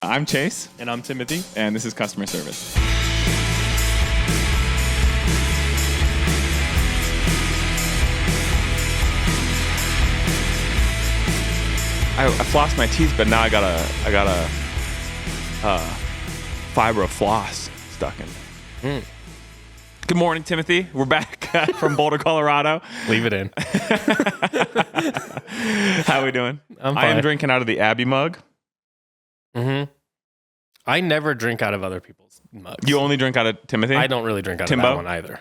I'm Chase. And I'm Timothy. And this is Customer Service. I flossed my teeth, but now I got a fiber of floss stuck in. Good morning, Timothy. We're back from Boulder, Colorado. Leave it in. How are we doing? I'm fine. I am drinking out of the Abbey mug. Mm-hmm. I never drink out of other people's mugs. You only drink out of Timothy? I don't really drink out Timbo? of that one either.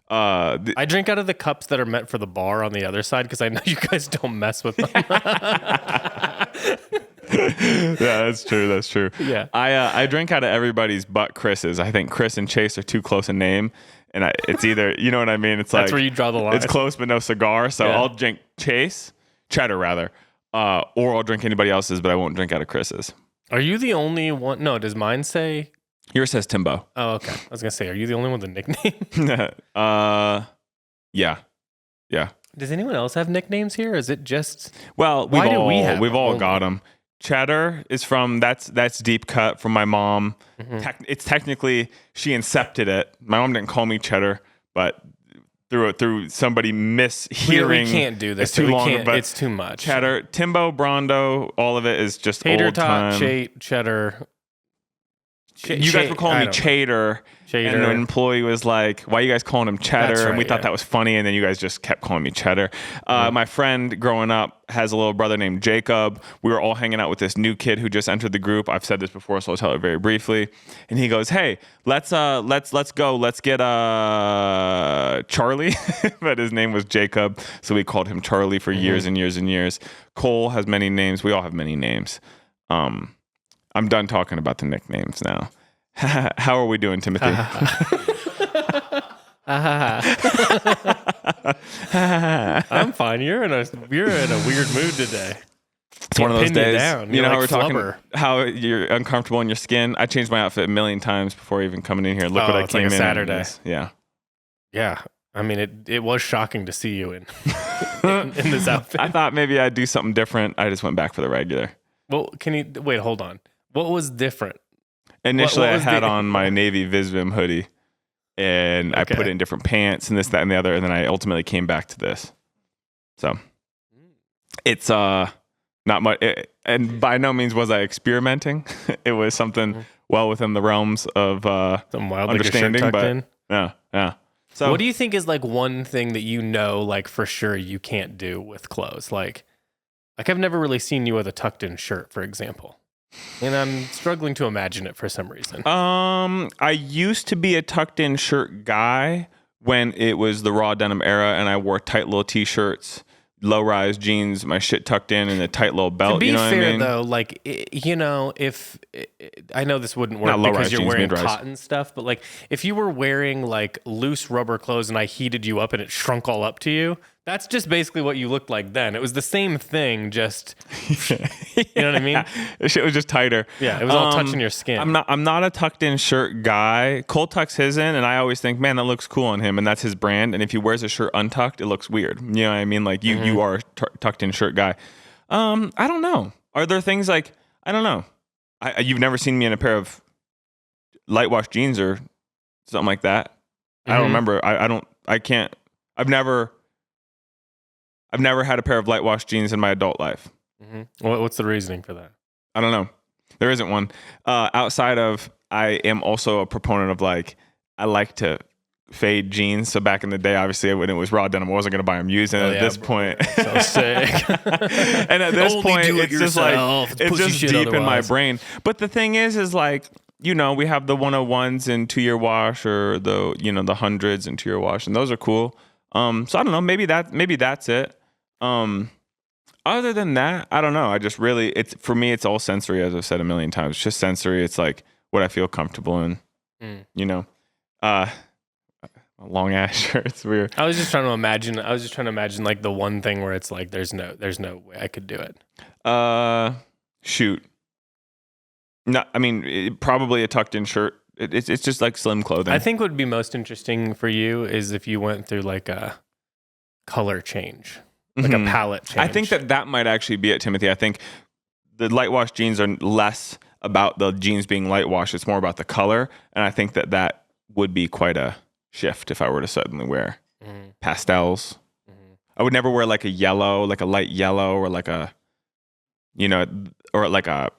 I drink out of the cups that are meant for the bar on the other side because I know you guys don't mess with them. Yeah, that's true. That's true. Yeah. I drink out of everybody's but Chris's. I think Chris and Chase are too close a name. And it's either, you know what I mean? It's That's like, where you draw the line. It's close, but no cigar. So Yeah. I'll drink cheddar rather. Or I'll drink anybody else's, but I won't drink out of Chris's. Are you the only one? No, does mine say? Yours says Timbo. Oh, okay. I was going to say, are you the only one with a nickname? Yeah. Does anyone else have nicknames here? Or is it just... Well, Why do we have we've them all only? got them. Cheddar is from, that's deep cut from my mom. Mm-hmm. It's technically, she incepted it. My mom didn't call me cheddar, but through somebody mishearing. We can't do this. It's too long, but it's too much. Cheddar, Timbo, Brondo, all of it is just Tater old tot, time. cheddar. You guys were calling me Chater, and an employee was like, "Why are you guys calling him Cheddar?" That's and we right, thought yeah. that was funny, and then you guys just kept calling me Cheddar. My friend growing up has a little brother named Jacob. We were all hanging out with this new kid who just entered the group. I've said this before, so I'll tell it very briefly. And he goes, "Hey, let's go. Let's get Charlie," but his name was Jacob, so we called him Charlie for years and years and years. Cole has many names. We all have many names. I'm done talking about the nicknames now. How are we doing, Timothy? I'm fine. You're in a weird mood today. It's one of those Pin you days. down. You know You're how like we're talking, flubber. how you're uncomfortable in your skin. I changed my outfit a million times before even coming in here. Look what I it's came like a in. Saturday. Yeah. Yeah. I mean, it was shocking to see you in this outfit. I thought maybe I'd do something different. I just went back for the regular. Well, wait, hold on. What was different? Initially, what I was had the- on my Navy Visvim hoodie, and I Okay. put it in different pants and this, that, and the other, and then I ultimately came back to this. So it's not much, and by no means was I experimenting. It was something well within the realms of Some wild understanding, like a shirt but tucked in? yeah. So What do you think is like one thing that you know, like for sure you can't do with clothes? Like I've never really seen you with a tucked in shirt, for example. And I'm struggling to imagine it for some reason. I used to be a tucked in shirt guy when it was the raw denim era, and I wore tight little t-shirts, low rise jeans, my shit tucked in, and a tight little belt. To be you know fair, what I mean? though, like, if I know this wouldn't work Not low-rise because you're jeans, wearing mid-rise. cotton stuff, but like if you were wearing like loose rubber clothes and I heated you up and it shrunk all up to you, that's just basically what you looked like then. It was the same thing, just you know what I mean? The shit was just tighter. Yeah, it was all touching your skin. I'm not a tucked in shirt guy. Cole tucks his in, and I always think, man, that looks cool on him, and that's his brand. And if he wears a shirt untucked, it looks weird. You know what I mean? Like you are a tucked in shirt guy. I don't know. Are there things like, I don't know. You've never seen me in a pair of light wash jeans or something like that. I don't remember. I've never had a pair of light wash jeans in my adult life. What's the reasoning for that? I don't know. There isn't one. Outside of, I am also a proponent of like, I like to fade jeans. So back in the day, obviously when it was raw denim, I wasn't going to buy them used. And at this point, So sick. and at this Only point, do it it's just like, yourself. It's it's pussy just shit deep in my otherwise. brain. But the thing is like, you know, we have the 101s and 2-year wash, or the, you know, the 100s and 2-year wash, and those are cool. So I don't know, maybe that's it. Other than that, I don't know. I just really, for me, it's all sensory, as I've said a million times. It's just sensory. It's like what I feel comfortable in, you know. Long ass shirt. It's weird. I was just trying to imagine like the one thing where it's like there's no way I could do it. Shoot. No, I mean, probably a tucked in shirt. It's just like slim clothing. I think what would be most interesting for you is if you went through like a color change, like a palette change. I think that might actually be it, Timothy. I think the light wash jeans are less about the jeans being light wash. It's more about the color. And I think that would be quite a shift if I were to suddenly wear pastels. I would never wear like a yellow, like a light yellow, or like a, or like a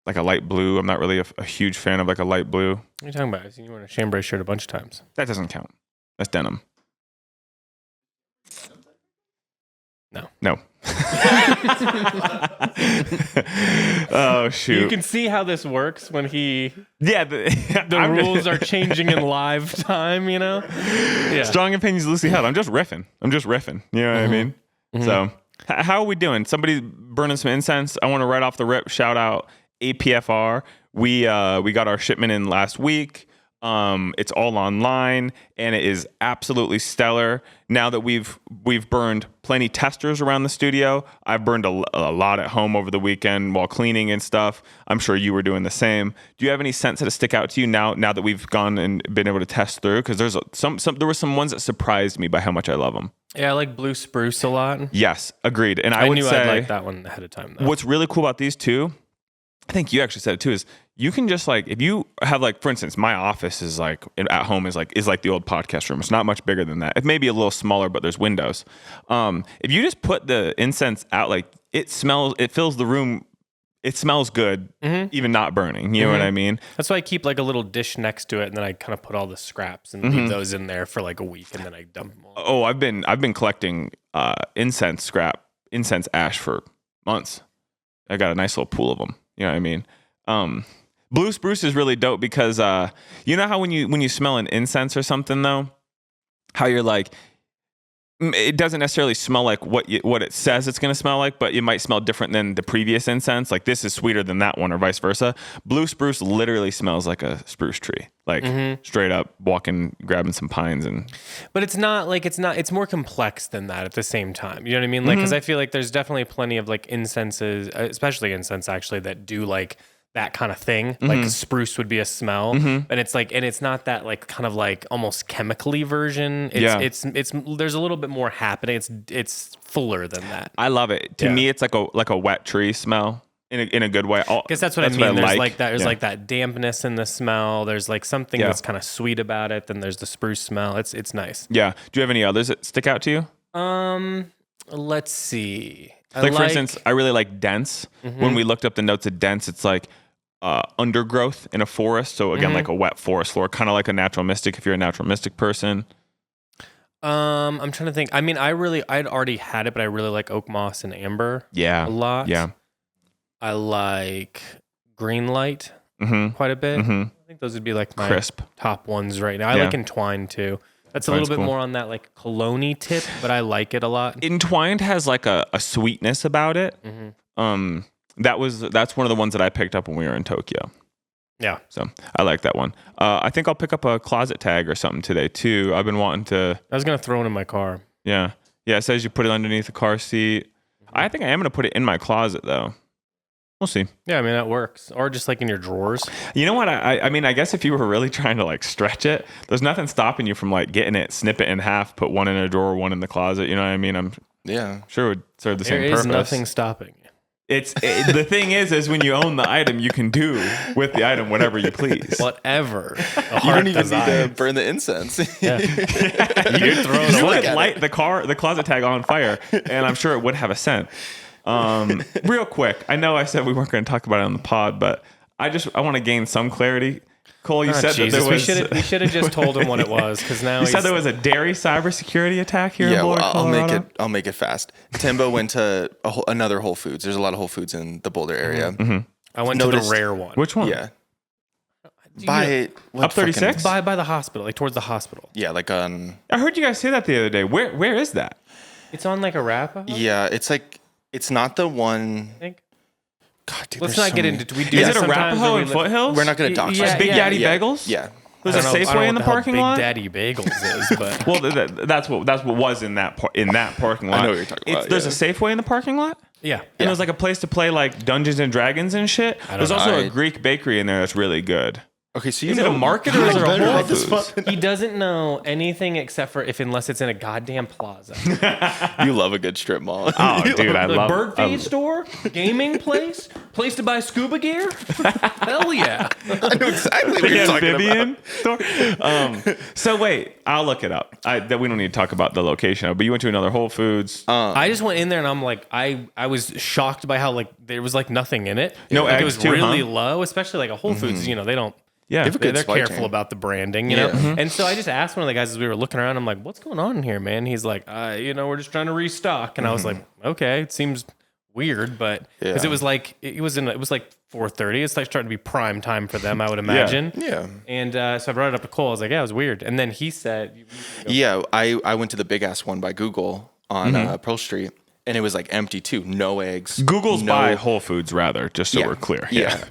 light blue. I'm not really a huge fan of like a light blue. What are you talking about? I've seen you wearing a chambray shirt a bunch of times. That doesn't count. That's denim. No. Oh shoot! You can see how this works when the I'm rules are changing in live time. Yeah. Strong opinions loosely held. I'm just riffing. You know what I mean? So how are we doing? Somebody burning some incense. I want to right off the rip shout out APFR. We got our shipment in last week. It's all online and it is absolutely stellar. Now that we've burned plenty testers around the studio, I've burned a lot at home over the weekend while cleaning and stuff. I'm sure you were doing the same. Do you have any scents that stick out to you now that we've gone and been able to test through? Because there were some ones that surprised me by how much I love them. Yeah, I like blue spruce a lot. Yes, agreed. And I would knew say I'd like that one ahead of time, though. What's really cool about these two, I think you actually said it too, is you can just like, if you have like, for instance, my office is like at home is like the old podcast room. It's not much bigger than that. It may be a little smaller, but there's windows. If you just put the incense out, like it fills the room. It smells good, even not burning. You know what I mean? That's why I keep like a little dish next to it, and then I kind of put all the scraps and leave those in there for like a week, and then I dump them all. Oh, I've been collecting incense ash for months. I got a nice little pool of them. You know what I mean? Blue spruce is really dope because you know how when you smell an incense or something though, how you're like, it doesn't necessarily smell like what it says it's going to smell like, but it might smell different than the previous incense. Like this is sweeter than that one or vice versa. Blue spruce literally smells like a spruce tree, like straight up grabbing some pines But it's more complex than that at the same time. You know what I mean? Like, cause I feel like there's definitely plenty of like incenses, especially incense actually, that do like that kind of thing. Like spruce would be a smell, and it's not that like kind of like almost chemically version. It's there's a little bit more happening. It's fuller than that. I love it. To me, it's like a wet tree smell in a good way. Because that's what I mean. There's like that. There's like that dampness in the smell. There's like something that's kind of sweet about it. Then there's the spruce smell. It's nice. Yeah. Do you have any others that stick out to you? Let's see. For instance, I really like dense. When we looked up the notes of dense, it's like undergrowth in a forest. So again, like a wet forest floor, kind of like a natural mystic if you're a natural mystic person. I'm trying to think. I mean, I'd already had it, but I really like oak moss and amber. Yeah. A lot. Yeah. I like green light quite a bit. I think those would be like my crisp top ones right now. I like entwined too. That's a little bit more on that like cologne-y tip, but I like it a lot. Entwined has like a sweetness about it. That's one of the ones that I picked up when we were in Tokyo. Yeah. So I like that one. I think I'll pick up a closet tag or something today too. I've been wanting to. I was going to throw it in my car. Yeah. Yeah. It says you put it underneath the car seat. I think I am going to put it in my closet though. We'll see. Yeah, I mean, that works. Or just like in your drawers. You know what? I mean, I guess if you were really trying to like stretch it, there's nothing stopping you from like getting it, snip it in half, put one in a drawer, one in the closet. You know what I mean? I'm sure it would serve the same purpose. There is nothing stopping you. The thing is when you own the item, you can do with the item whatever you please. Whatever. You don't even need to burn the incense. Yeah. You could light the closet tag on fire, and I'm sure it would have a scent. Real quick, I know I said we weren't going to talk about it on the pod, but I want to gain some clarity. Cole, you said that there was... We should have just told him what it was, because now you said there was a dairy cybersecurity attack here in Boulder, Colorado? I'll make it fast. Timbo went to another Whole Foods. There's a lot of Whole Foods in the Boulder area. I went to the rare one. Which one? Yeah. Up 36? By the hospital, like towards the hospital. Yeah, like on... I heard you guys say that the other day. Where is that? It's on like Arapahoe? Yeah, it's like... It's not the one... I think. God, dude, let's not get into... We do is it Arapahoe and Foothills? We're not going to talk about Big Daddy Bagels? Yeah. There's a Safeway in the parking lot? Big Daddy Bagels is, but... Well, that's what was in that parking lot. I know what you're talking about. There's a Safeway in the parking lot? Yeah. And there's like a place to play like Dungeons and Dragons and shit. There's also a Greek bakery in there that's really good. Okay, so you Is it a know market or is it a better Whole at this Foods? one. He doesn't know anything except for unless it's in a goddamn plaza. You love a good strip mall. Oh, dude, I A love bird feed store, gaming place to buy scuba gear. Hell yeah! I know exactly what you're The talking about. amphibian store. So wait, I'll look it up. That we don't need to talk about the location of, but you went to another Whole Foods. I just went in there and I'm like, I was shocked by how like there was like nothing in it. No like, eggs it was too, really huh? low, especially like a Whole Foods. You know, they don't. Yeah. They have a good They're supply careful chain. about the branding, you know. Yeah. And so I just asked one of the guys as we were looking around. I'm like, "What's going on in here, man?" He's like, we're just trying to restock." And I was like, "Okay, it seems weird, but because Yeah. it was like 4:30. It's like starting to be prime time for them, I would imagine." Yeah. And so I brought it up to Cole. I was like, "Yeah, it was weird." And then he said, Yeah, I went to the big ass one by Google on Pearl Street, and it was like empty too. No eggs. Google's no, by Whole Foods, rather, just so yeah, we're clear. Yeah.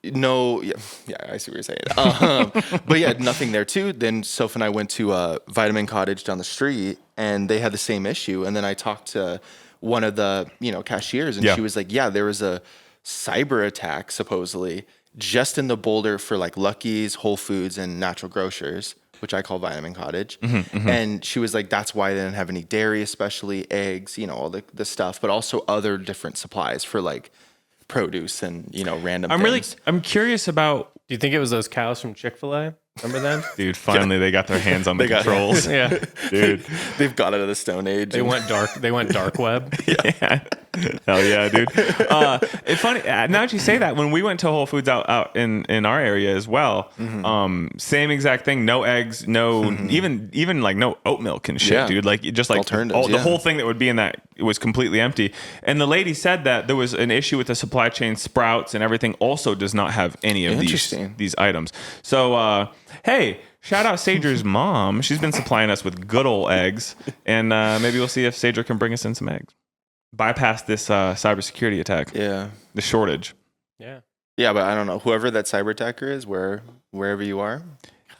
No. Yeah. Yeah. I see what you're saying. But yeah, nothing there too. Then Soph and I went to Vitamin Cottage down the street, and they had the same issue. And then I talked to one of the cashiers, and Yeah. she was like, "Yeah, there was a cyber attack supposedly just in the Boulder for like Lucky's, Whole Foods, and Natural Grocers." Which I call Vitamin Cottage. And she was like, that's why they didn't have any dairy, especially eggs, all the stuff, but also other different supplies for like produce and, random things. I'm curious about, "Do you think it was those cows from Chick-fil-A? Remember them?" dude, finally they got their hands on the controls. Yeah, Dude. They've got out of the Stone Age. they went dark. They went dark web. Yeah. Hell yeah, dude. It's funny. Now that you say that, when we went to Whole Foods out in our area as well, same exact thing. No eggs, no even like no oat milk and shit, Yeah. dude. Like just like Alternatives, the yeah. whole thing that would be in that was completely empty. And the lady said that there was an issue with the supply chain. Sprouts and everything also does not have any of Interesting. these items. So hey. Shout out Sager's mom. She's been supplying us with good old eggs. And maybe we'll see if Sager can bring us in some eggs. Bypass this cybersecurity attack. Yeah. The shortage. Yeah. Yeah, but I don't know. Whoever that cyber attacker is, wherever you are.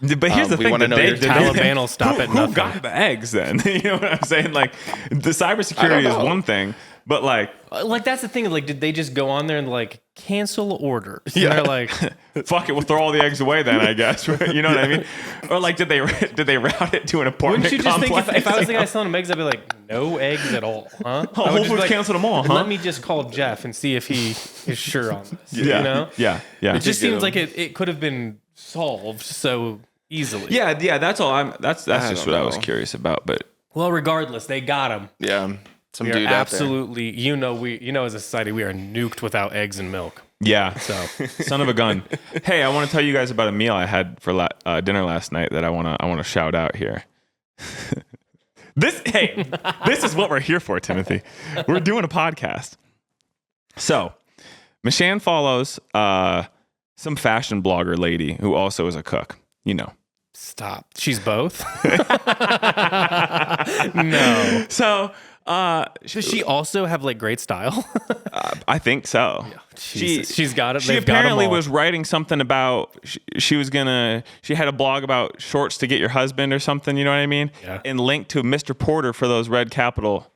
But here's the We thing: wanna that know your Taliban will stop at who nothing. got the eggs? Then you know what I'm saying? Like the I cybersecurity don't is know. one thing, but like Like that's the thing. Like, did they just go on there and like cancel orders? Yeah. And they're like, fuck it, we'll throw all the eggs away then, I guess. Right? You know what I mean? Or like, did they route it to an apartment wouldn't you just think complex? if I was the guy selling them eggs, I'd be like, no eggs at all, huh? Oh, I would Whole just Foods like, canceled them all, huh? Let me just call Jeff and see if he is sure on this. yeah, You know? yeah. It just get seems him. like it could have been solved so easily. Yeah. That's all. That's just don't what I was know. curious about. But Well, regardless, they got him. Yeah. Some We dude are out there. absolutely, as a society, we are nuked without eggs and milk. yeah, So son of a gun. Hey, I want to tell you guys about a meal I had for dinner last night that I want to shout out here. This is what we're here for, Timothy. We're doing a podcast. So, Mishan follows some fashion blogger lady who also is a cook. You know. stop. She's both. No. So, Does she also have like great style? I think so. She's got it. She They've got 'em apparently all. was writing something about she had a blog about shorts to get your husband or something, you know what I mean? Yeah. And linked to Mr. Porter for those red Capital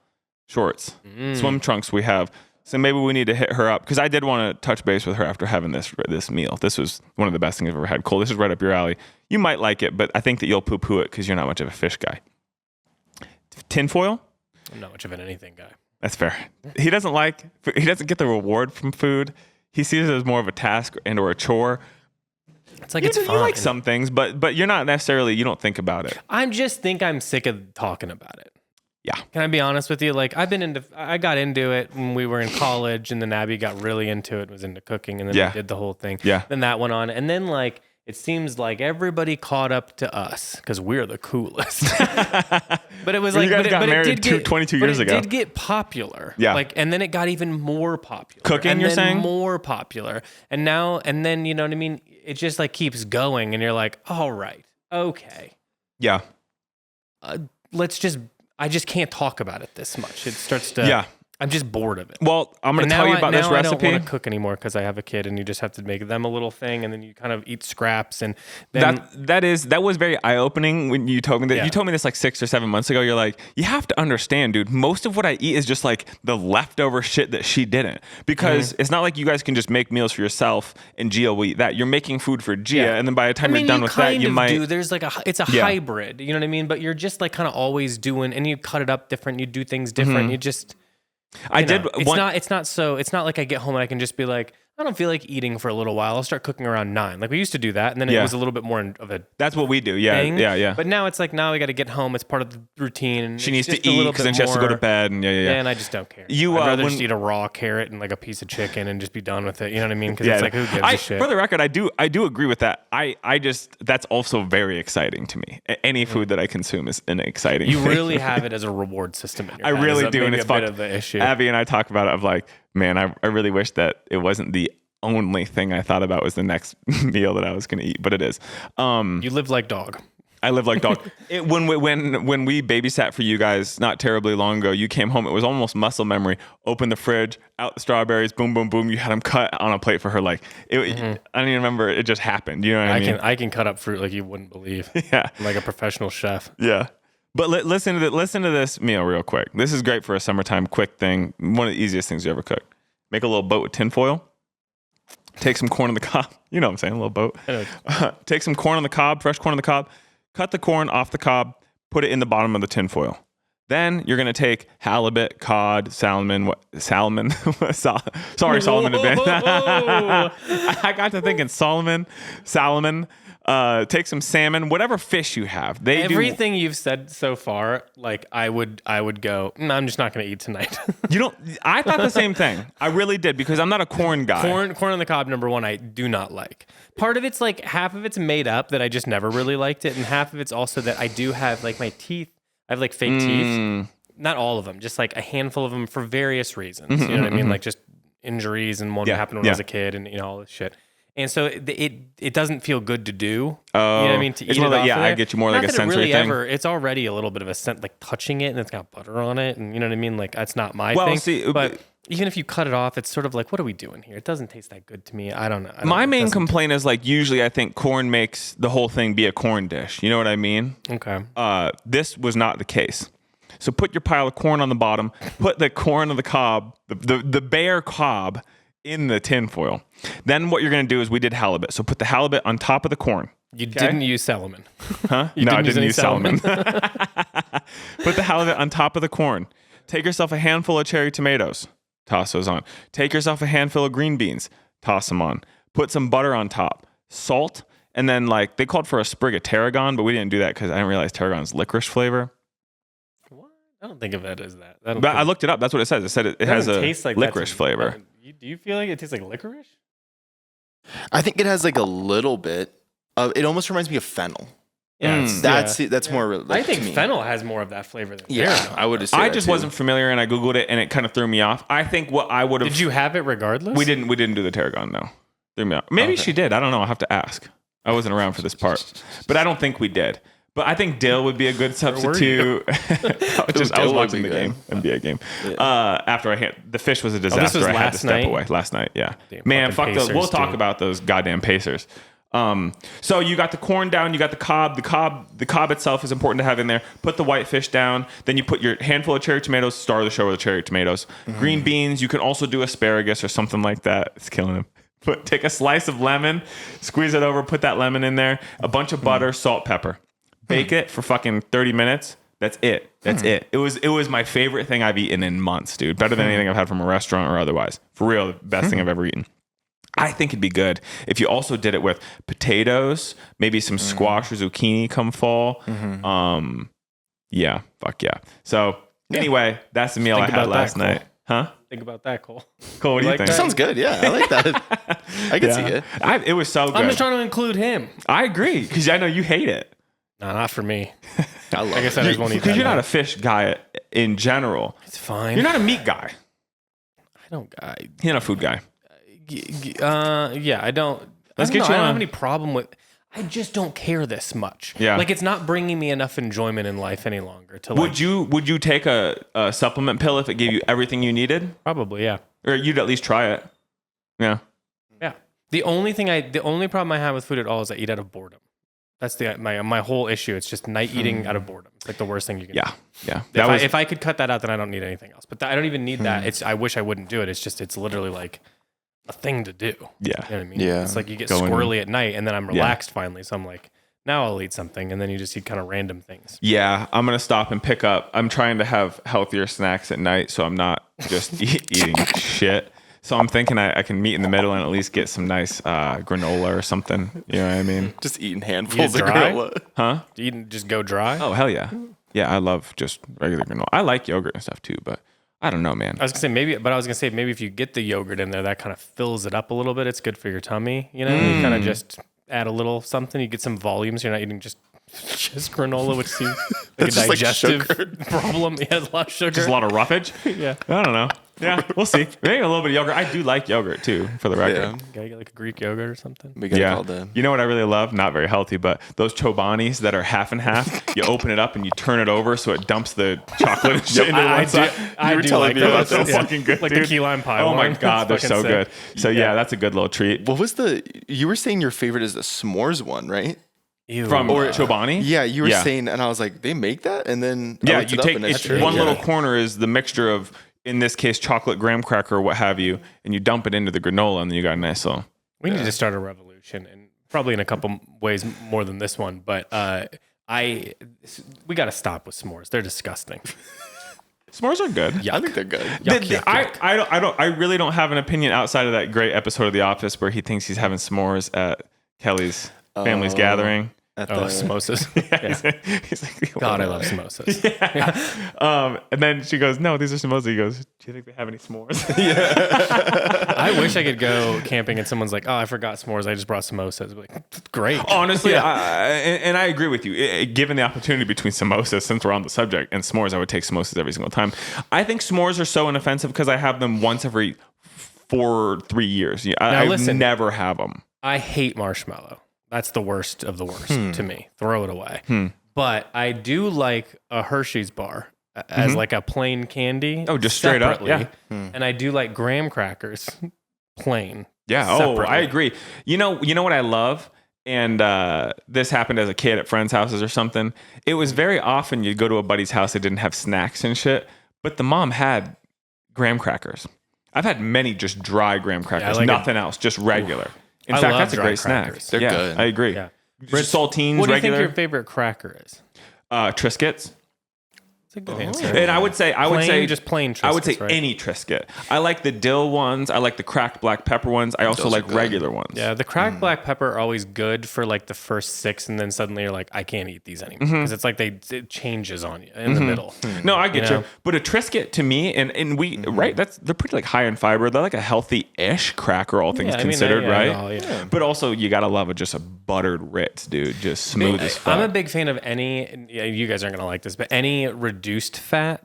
shorts, swim trunks we have. So maybe we need to hit her up because I did want to touch base with her after having this meal. This was one of the best things I've ever had. Cole, this is right up your alley. You might like it, but I think that you'll poo-poo it because you're not much of a fish guy. Tinfoil? I'm not much of an anything guy. That's fair. He doesn't get the reward from food. He sees it as more of a task and or a chore. It's like it's You fun. like some things, but you're not necessarily, you don't think about it. I'm sick of talking about it. Yeah. Can I be honest with you? Like I got into it when we were in college, and then Abby got really into it, was into cooking, and then Yeah. we did the whole thing. Yeah. Then that went on, and then like it seems like everybody caught up to us because we're the coolest. But it was Well, like, you guys but got it married did get, 22 but years it ago. did get popular. Yeah. Like, and then it got even more popular. Cooking, and you're then saying? more popular, and then you know what I mean. It just like keeps going, and you're like, all right, okay. Yeah. I just can't talk about it this much. It starts to. Yeah. I'm just bored of it. Well, I'm going to tell you about this recipe. I don't want to cook anymore because I have a kid, and you just have to make them a little thing, and then you kind of eat scraps, and then that was very eye opening when you told me that. Yeah. You told me this like 6 or 7 months ago. You're like, you have to understand, dude. Most of what I eat is just like the leftover shit that she didn't, because it's not like you guys can just make meals for yourself and Gia will eat that. You're making food for Gia, and then by the time you're done with that, you might do. There's like it's a hybrid. You know what I mean? But you're just like kind of always doing, and you cut it up different. You do things different. You just. It's not like I get home and I can just be like, I don't feel like eating for a little while. I'll start cooking around 9. Like we used to do that, and then it was a little bit more of a. That's what we do. Yeah, thing. yeah. But now it's like we got to get home. It's part of the routine. And she needs to eat because then she has to go to bed. And yeah. And I just don't care. I'd rather just eat a raw carrot and like a piece of chicken and just be done with it. You know what I mean? Because it's like, who gives a shit? For the record, I do agree with that. I just that's also very exciting to me. Any food that I consume is an exciting. You thing. really have it as a reward system. In your I head. really do, and it's a bit of the issue. Abby and I talk about it. Of like, man, I really wish that it wasn't the only thing I thought about was the next meal that I was going to eat, but it is. You live like dog. I live like dog. When we babysat for you guys not terribly long ago, you came home. It was almost muscle memory. Open the fridge, out the strawberries, boom, boom, boom. You had them cut on a plate for her. Like I don't even remember. It just happened. You know what I mean? I can cut up fruit like you wouldn't believe. Yeah, I'm like a professional chef. Yeah. But listen to this meal real quick. This is great for a summertime quick thing. One of the easiest things you ever cook. Make a little boat with tinfoil. Take some corn on the cob. You know what I'm saying, a little boat. Take some corn on the cob, fresh corn on the cob. Cut the corn off the cob. Put it in the bottom of the tinfoil. Then you're going to take halibut, cod, salmon. Salmon advance. I got to thinking salmon. Take some salmon, whatever fish you have. Everything you've said so far, like I would go, no, I'm just not going to eat tonight. I thought the same thing. I really did, because I'm not a corn guy. Corn on the cob, number one, I do not like. Part of it's like half of it's made up that I just never really liked it, and half of it's also that I do have like my teeth. I have like fake teeth. Not all of them, just like a handful of them for various reasons. You know what I mean? Like just injuries, and one happened when I was a kid, and all this shit. And so it doesn't feel good to do. You know what I mean? To eat it off of there. I get you more like a sensory thing. It's already a little bit of a scent, like touching it, and it's got butter on it, and you know what I mean? Like that's not my thing. But even if you cut it off, it's sort of like, what are we doing here? It doesn't taste that good to me. I don't know. My main complaint is like, usually I think corn makes the whole thing be a corn dish. You know what I mean? Okay. This was not the case. So put your pile of corn on the bottom, put the corn on the cob, the bare cob in the tin foil. Then what you're going to do is we did halibut. So put the halibut on top of the corn. You didn't use salmon. Huh? No, I didn't use salmon. Put the halibut on top of the corn. Take yourself a handful of cherry tomatoes. Toss those on. Take yourself a handful of green beans. Toss them on. Put some butter on top. Salt. And then like they called for a sprig of tarragon, but we didn't do that because I didn't realize tarragon's licorice flavor. I don't think of it as that. I looked it up. That's what it says. It said it has a like licorice flavor. Do you feel like it tastes like licorice? I think it has like a little bit of. It almost reminds me of fennel. Yeah, that's more. Like, I think fennel has more of that flavor than tarragon. I would. I just wasn't familiar, and I googled it, and it kind of threw me off. I think what I would have. Did you have it regardless? We didn't do the tarragon. No, threw me off. Maybe she did. I don't know. I'll have to ask. I wasn't around for this part, but I don't think we did. But I think dill would be a good substitute. I was watching the game, NBA game. Yeah. After the fish was a disaster. This was I had to step away last night. Yeah, man, fuck those. We'll talk about those goddamn Pacers. So you got the corn down, you got the cob. The cob itself is important to have in there. Put the white fish down. Then you put your handful of cherry tomatoes. Star the show with the cherry tomatoes. Green beans. You can also do asparagus or something like that. It's killing him. Take a slice of lemon, squeeze it over, put that lemon in there. A bunch of butter, salt, pepper. Bake it for fucking 30 minutes. That's it. It was my favorite thing I've eaten in months, dude. Better than anything I've had from a restaurant or otherwise. For real, the best thing I've ever eaten. I think it'd be good if you also did it with potatoes, maybe some squash or zucchini come fall. Yeah, fuck yeah. So anyway, that's the meal I had last night. Huh? Think about that, Cole. Cole, what do you think? That sounds good. Yeah, I like that. I can see it. It was so good. I'm just trying to include him. I agree, because I know you hate it. No, not for me. I love I guess I just won't eat that. Because you're not a fish guy in general. It's fine. You're not a meat guy. You're not a food guy. Yeah, I don't. Let's get you I don't on. have any problem with. I just don't care this much. Yeah. Like, it's not bringing me enough enjoyment in life any longer to like. Would you take a supplement pill if it gave you everything you needed? Probably, yeah. Or you'd at least try it. Yeah. Yeah. The only problem I have with food at all is I eat out of boredom. That's my whole issue. It's just night eating out of boredom. It's like the worst thing you can do. Yeah. If I could cut that out, then I don't need anything else. But I don't even need that. I wish I wouldn't do it. It's literally like a thing to do. Yeah. You know what I mean? Yeah. It's like you get Going- squirrely at night and then I'm relaxed finally. So I'm like, now I'll eat something. And then you just eat kind of random things. Yeah, I'm going to stop and pick up. I'm trying to have healthier snacks at night so I'm not just eating shit. So I'm thinking I can meet in the middle and at least get some nice granola or something. You know what I mean? Just eating handfuls of dry? granola. Huh? Do you just go dry? Oh, hell yeah. Yeah, I love just regular granola. I like yogurt and stuff too, but I don't know, man. I was gonna say maybe if you get the yogurt in there, that kind of fills it up a little bit. It's good for your tummy. You know, you kind of just add a little something. You get some volumes. You're not eating just granola, which seems like a just like digestive sugar. problem. Yeah, a lot of sugar. Just a lot of roughage? Yeah, I don't know. Yeah, we'll see. Maybe a little bit of yogurt. I do like yogurt too, for the record. Yeah. gotta get like a Greek yogurt or something. We got Yeah. all the. You know what I really love? Not very healthy, but those chobanis that are half and half. You open it up and you turn it over so it dumps the chocolate and shit into one side. I were do telling like me those. about so fucking good, like dude. the key lime pie. Oh my one. god, they're It's so fucking good. sick. So yeah, that's a good little treat. What was you were saying your favorite is the s'mores one, right? Ew. From Chobani? Yeah, you were saying, and I was like, they make that? And then I Yeah, looked you it up take and it's true. one Yeah. little corner is the mixture of, in this case, chocolate graham cracker or what have you, and you dump it into the granola, and then you got a nice little. We need to start a revolution, and probably in a couple ways more than this one. But we got to stop with s'mores. They're disgusting. S'mores are good. I think they're good. I really don't have an opinion outside of that great episode of The Office where he thinks he's having s'mores at Kelly's family's gathering. At Oh, the, samosas. Yeah. He's like, God, I love samosas. and then she goes, "No, these are samosas." He goes, "Do you think they have any s'mores?" I wish I could go camping and someone's like, "Oh, I forgot s'mores. I just brought samosas." I'd be like, great. Honestly, and I agree with you. Given the opportunity between samosas, since we're on the subject, and s'mores, I would take samosas every single time. I think s'mores are so inoffensive because I have them once every 3 years. I listen. never have them. I hate marshmallow. That's the worst of the worst to me. Throw it away. But I do like a Hershey's bar as like a plain candy. Oh, just straight up, separately. yeah. And I do like graham crackers plain. Yeah. Oh, separately. I agree. You know what I love? And this happened as a kid at friends' houses or something. It was very often you'd go to a buddy's house that didn't have snacks and shit, but the mom had graham crackers. I've had many just dry graham crackers, like nothing else, just regular. In I fact, love that's a dry great crackers. snack. They're Yeah, good. I agree. Yeah. Just saltines, What do you regular. think your favorite cracker is? Triscuits. That's a good answer. And I would say just plain Triscuits, I would say right? any Triscuit. I like the dill ones. I like the cracked black pepper ones. I also Those are like good. regular ones. Yeah, the cracked black pepper are always good for like the first 6, and then suddenly you're like, I can't eat these anymore because it's like it changes on you in the middle. No, I get you. know? But a Triscuit to me, and we right, they're pretty like high in fiber. They're like a healthy-ish cracker, all things Yeah, I mean, considered, right? yeah. But also, you gotta love just a buttered Ritz, dude. Just smooth as fuck. I'm a big fan of any. Yeah, you guys aren't gonna like this, but any reduced fat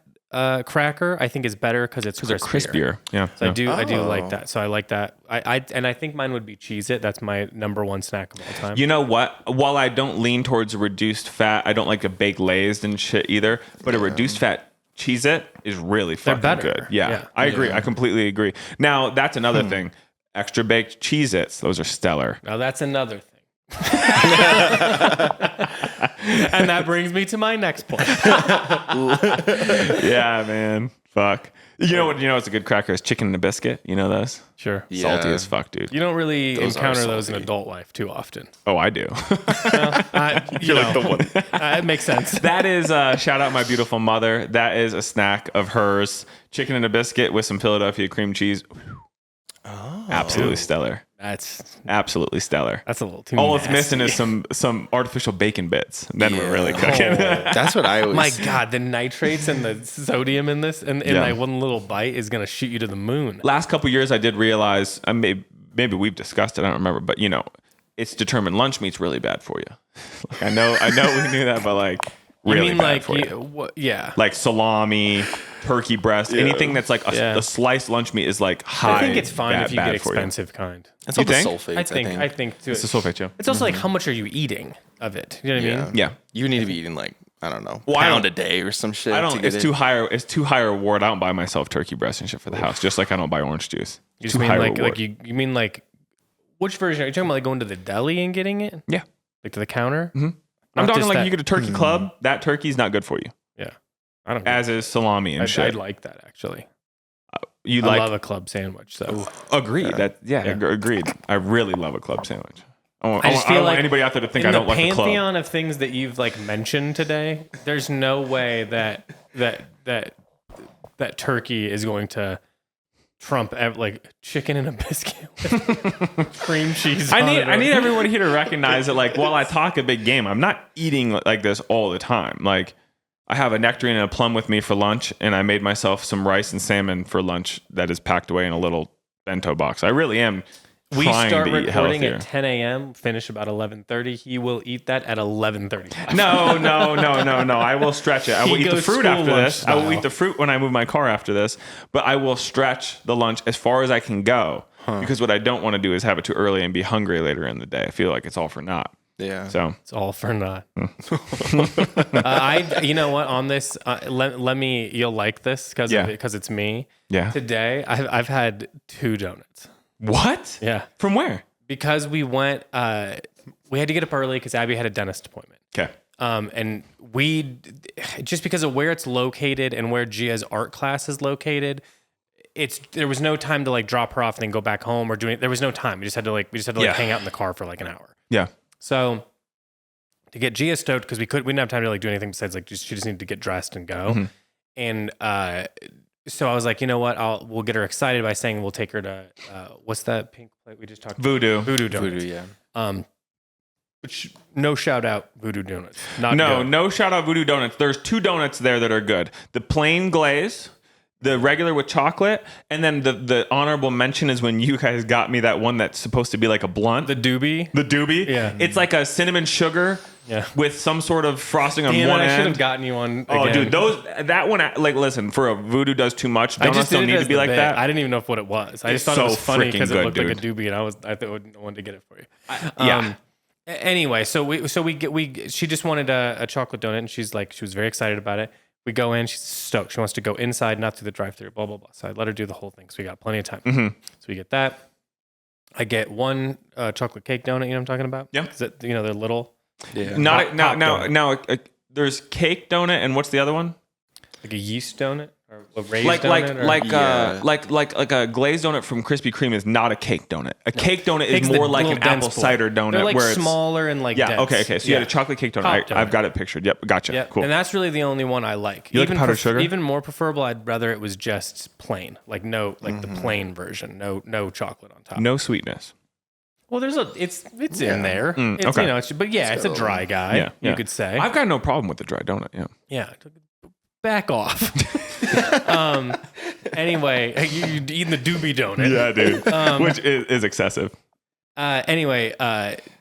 cracker, I think is better because it's they're crispier. Yeah. So yeah. I do like that. So I like that. I think mine would be Cheez-It. That's my number one snack of all time. You know what? While I don't lean towards reduced fat, I don't like to bake Lay's and shit either. But a reduced fat Cheez-It is really fucking better. good. Yeah, Yeah. I agree. I completely agree. Now, that's another thing. Extra baked Cheez-Its. Those are stellar. Now that's another thing. And that brings me to my next point. Yeah, man. Fuck. You know what? You know what's a good cracker is chicken and a biscuit. You know those? Sure. Salty as fuck, dude. You don't really Those are encounter those in salty. adult life too often. Oh, I do. You're like the one. It makes sense. That is shout out my beautiful mother. That is a snack of hers. Chicken and a biscuit with some Philadelphia cream cheese. Absolutely stellar. That's Absolutely stellar. a little too. All it's nasty. missing is some artificial bacon bits. Then we're really cooking. That's what I always. My God, the nitrates and the sodium in this, and in Yeah. like one little bite is gonna shoot you to the moon. Last couple years, I did realize, maybe we've discussed it. I don't remember, but it's determined lunch meat's really bad for you. Like I know we knew that, but like really mean bad like for you. yeah. Like salami, turkey breast, anything that's like Yeah. a sliced lunch meat is like high. I think it's fine if you bad get for expensive kind. It's You all the think? sulfates. I think too. It's the sulfate, yeah. It's also like how much are you eating of it? You know what I mean? Yeah. You need to be eating like, I don't know, Well, I pound don't- a day or some shit. I to don't. get It's too high. It's too high reward. I don't buy myself turkey breast and shit for the house. Just like I don't buy orange juice. You just Too mean high like reward. you mean like which version are you talking about? Like going to the deli and getting it, Yeah. like to the counter? I'm Not talking just like that- you get a turkey club. That turkey's not good for you. Yeah, I don't. As is salami and I shit. like that actually. You I like? love a club sandwich. So Agreed. Agreed. I really love a club sandwich. I just don't feel want like anybody out there to think in I don't the like a club. pantheon of things that you've like mentioned today, there's no way that turkey is going to trump like chicken and a biscuit with cream cheese. I need everyone here to recognize that, like, while I talk a big game, I'm not eating like this all the time. Like, I have a nectarine and a plum with me for lunch, and I made myself some rice and salmon for lunch that is packed away in a little bento box. I really am. We trying start to eat recording healthier. at 10 a.m. Finish about 11:30. He will eat that at 11:30. No. I will stretch it. I will He eat the goes fruit school after lunch this. I will style. eat the fruit when I move my car after this. But I will stretch the lunch as far as I can go. Because what I don't want to do is have it too early and be hungry later in the day. I feel like it's all for naught. Yeah. So It's all for naught. You know what? On this, let me. You'll like this because it's me. yeah. Today, I've had 2 donuts. What? Yeah, From where? because we went. We had to get up early because Abby had a dentist appointment. Okay. And we just because of where it's located and where Gia's art class is located, there was no time to like drop her off and then go back home or do it. There was no time. We just had to Yeah. hang out in the car for like an hour. Yeah. So to get Gia stoked because we didn't have time to like do anything besides like she just needed to get dressed and go. And so I was like, you know what? We'll get her excited by saying we'll take her to what's that pink plate we just talked about? Voodoo. Voodoo Donuts. Voodoo, yeah. Which no shout out Voodoo Donuts. Not good. No shout out Voodoo Donuts. There's 2 donuts there that are good. The plain glaze, the regular with chocolate, and then the honorable mention is when you guys got me that one that's supposed to be like a blunt. The doobie. The doobie. Yeah. It's like a cinnamon sugar with some sort of frosting on Damn one it, I should end. have gotten you one. Oh, again. dude, that one, like, listen, for a Voodoo does too much. Donuts don't need to be like that. I didn't even know what it was. I just thought so it was funny freaking because it good, looked like a dude. doobie, and I wanted to get it for you. Yeah. Anyway, she just wanted a chocolate donut, and she was very excited about it. We go in, she's stoked. She wants to go inside, not through the drive-through. Blah blah blah. So I let her do the whole thing. So we got plenty of time. So we get that. I get one chocolate cake donut. You know what I'm talking about? Yeah. They're little. Yeah. Not Pop now. There's cake donut, and what's the other one? Like a yeast donut or a raised Like donut. like a glazed donut from Krispy Kreme is not a cake donut. A cake donut is Cake's the more like little an apple dense boy. cider donut They're like where it's smaller and like dense. Okay. So you had a chocolate cake donut. Pop I've donut. got it pictured. Yep, gotcha. Yeah, Cool. And that's really the only one I like. You like the powdered sugar? Even more preferable, I'd rather it was just plain, like the plain version, no chocolate on top. No sweetness. Well, it's in there. It's, okay. You know, but yeah, it's a dry guy. Yeah, You could say. I've got no problem with the dry donut. Yeah. Yeah. Back off. Anyway, you eating the doobie donut. Yeah, dude. Which is excessive. Anyway,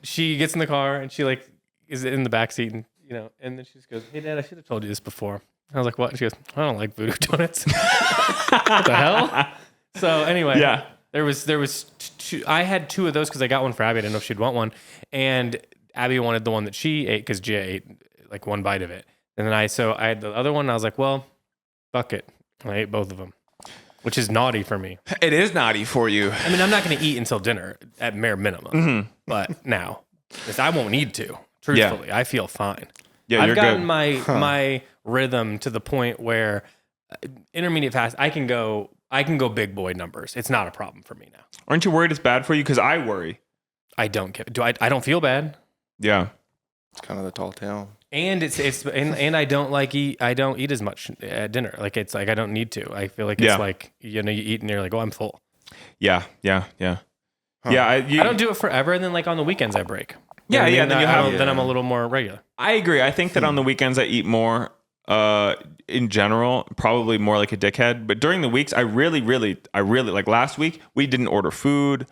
she gets in the car and she like is in the back seat and and then she just goes, "Hey, Dad, I should have told you this before." I was like, "What?" And she goes, "I don't like voodoo donuts." What the hell? So anyway, Yeah. there was two. I had 2 of those because I got one for Abby. I didn't know if she'd want one, and Abby wanted the one that she ate because Gia ate like one bite of it, and then I had the other one. And I was like, "Well, fuck it." I ate both of them, which is naughty for me. It is naughty for you. I mean, I'm not going to eat until dinner at bare minimum, but now, 'cause I won't need to. Truthfully, I feel fine. Yeah, I've you're gotten good. my rhythm to the point where intermediate fast, I can go big boy numbers. It's not a problem for me now. Aren't you worried it's bad for you? Because I worry. I don't care. I don't feel bad, Yeah. It's kind of the tall tale. and I don't eat as much at dinner. Like it's like I don't need to. I feel like it's Yeah. like you eat and you're like, oh, I'm full. Yeah. Yeah. I don't do it forever, and then like on the weekends I break. You know what I mean? Then you have. Then I'm a little more regular. I agree. I think that on the weekends I eat more. In general, probably more like a dickhead. But during the weeks, I really like last week. We didn't order food.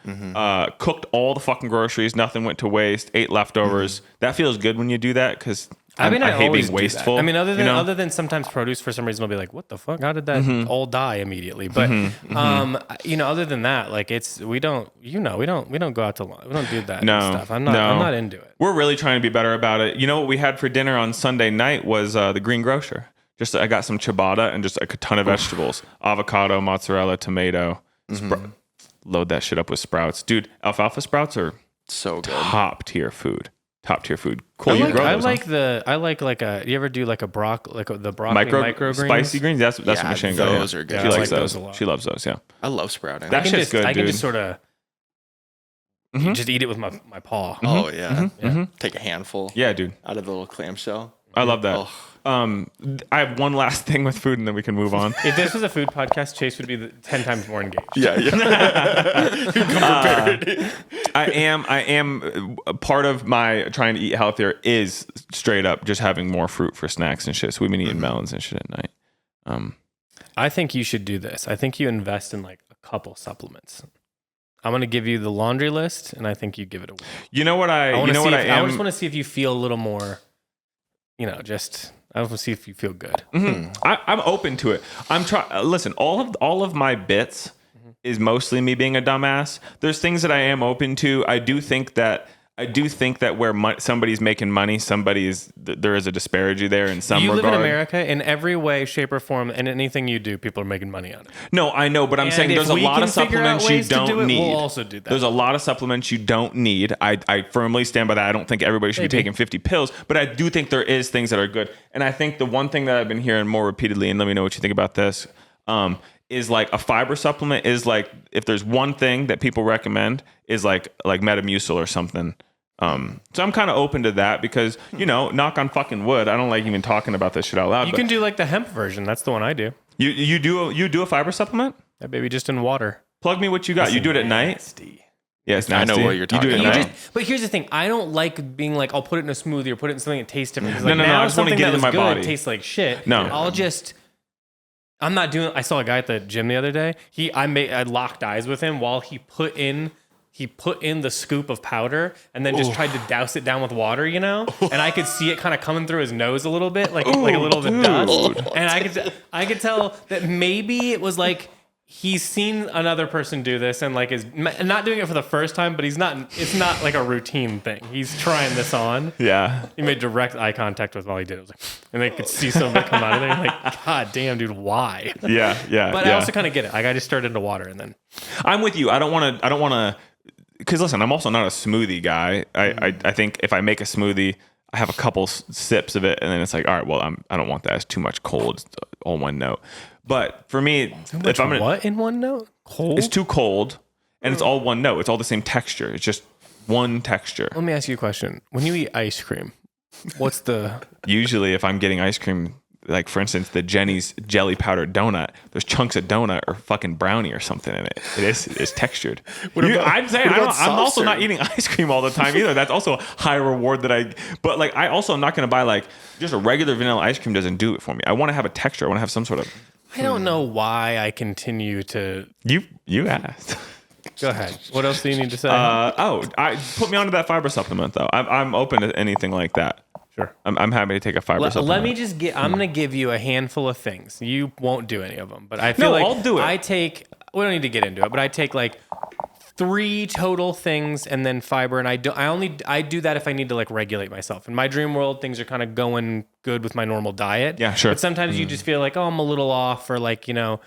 Cooked all the fucking groceries. Nothing went to waste. Ate leftovers. That feels good when you do that because I mean, I hate always being do wasteful. that. I mean, you know? other than sometimes produce for some reason will be like, what the fuck? How did that all die immediately? But other than that, like we don't go out to lunch. We don't do that No, stuff. I'm not into it. We're really trying to be better about it. You know what we had for dinner on Sunday night was the Green Grocer. Just I got some ciabatta and just like a ton of vegetables, avocado, mozzarella, tomato. Load that shit up with sprouts, dude. Alfalfa sprouts are So good. top tier food. Cool. I You like, grow I those, like huh? you ever do like the broccoli microgreens? Spicy greens. That's Yeah, what Michelle those got. are good. She I likes like those those. a lot. She loves those. Yeah. I love sprouting. That shit's good, I can dude. just sort of just eat it with my paw. Oh yeah. Take a handful. Yeah, dude. Out of the little clamshell. I love that. Oh. I have one last thing with food, and then we can move on. If this was a food podcast, Chase would be 10 times more engaged. Yeah. I am part of my trying to eat healthier is straight up just having more fruit for snacks and shit. So we've been eating melons and shit at night. I think you should do this. I think you invest in like a couple supplements. I'm going to give you the laundry list, and I think you give it away. You know what I I am. just want to see if you feel a little more, I want to see if you feel good. I'm open to it. I'm trying. Listen, all of my bits is mostly me being a dumbass. There's things that I am open to. I do think that where somebody's making money, there is a disparity there in some regard. You live in America. In every way, shape, or form, and anything you do, people are making money on it. No, I know, but I'm saying if there's a we lot can of figure out supplements you ways to do don't it, need. we'll also do that. There's a lot of supplements you don't need. I firmly stand by that. I don't think everybody should be taking 50 pills, but I do think there is things that are good. And I think the one thing that I've been hearing more repeatedly, and let me know what you think about this, is like a fiber supplement is like, if there's one thing that people recommend is like Metamucil or something. So I'm kind of open to that because, knock on fucking wood. I don't like even talking about this shit out loud. You can do like the hemp version. That's the one I do. You do a fiber supplement? That baby just in water. Plug me what you got. You do it at night? Nasty. Yeah, it's I nasty. know what you're talking You do it about. at night? But here's the thing. I don't like being like, I'll put it in a smoothie or put it in something that tastes different. 'Cause, like, No, I just wanna something get it that in my was good body. tastes like shit. No. I'm not doing. I saw a guy at the gym the other day. I locked eyes with him while he put in the scoop of powder and then just tried to douse it down with water, and I could see it kind of coming through his nose a little bit, like a little bit of dust. And I could tell that maybe it was like he's seen another person do this and like is not doing it for the first time, but it's not like a routine thing. He's trying this on. Yeah. He made direct eye contact with while he did it. It was like, and they could see some of it come out of there. Like, God damn, dude, why? Yeah. But I also kind of get it. Like, I just stirred into water and then. I'm with you. I don't want to, because listen, I'm also not a smoothie guy. I think if I make a smoothie, I have a couple sips of it, and then it's like, all right, well, I don't want that. It's too much cold. It's all one note. But for me, if I'm What in one note? Cold? it's too cold, and it's all one note. It's all the same texture. It's just one texture. Let me ask you a question. When you eat ice cream, what's the... Usually, if I'm getting ice cream, like for instance, the Jenny's jelly powdered donut, there's chunks of donut or fucking brownie or something in it. It's textured. I'm saying I'm also not eating ice cream all the time either. That's also a high reward but like I also am not going to buy like just a regular vanilla ice cream doesn't do it for me. I want to have a texture. I want to have some sort of. I don't know why I continue to... You asked. Go ahead. What else do you need to say? Put me onto that fiber supplement though. I'm open to anything like that. Sure. I'm happy to take a fiber supplement. Let me just I'm going to give you a handful of things. You won't do any of them, but I feel like I'll do it. We don't need to get into it, but I take like 3 total things and then fiber, and I do that if I need to like regulate myself. In my dream world, things are kind of going good with my normal diet. Yeah, sure. But sometimes you just feel like, oh, I'm a little off, or like, I'm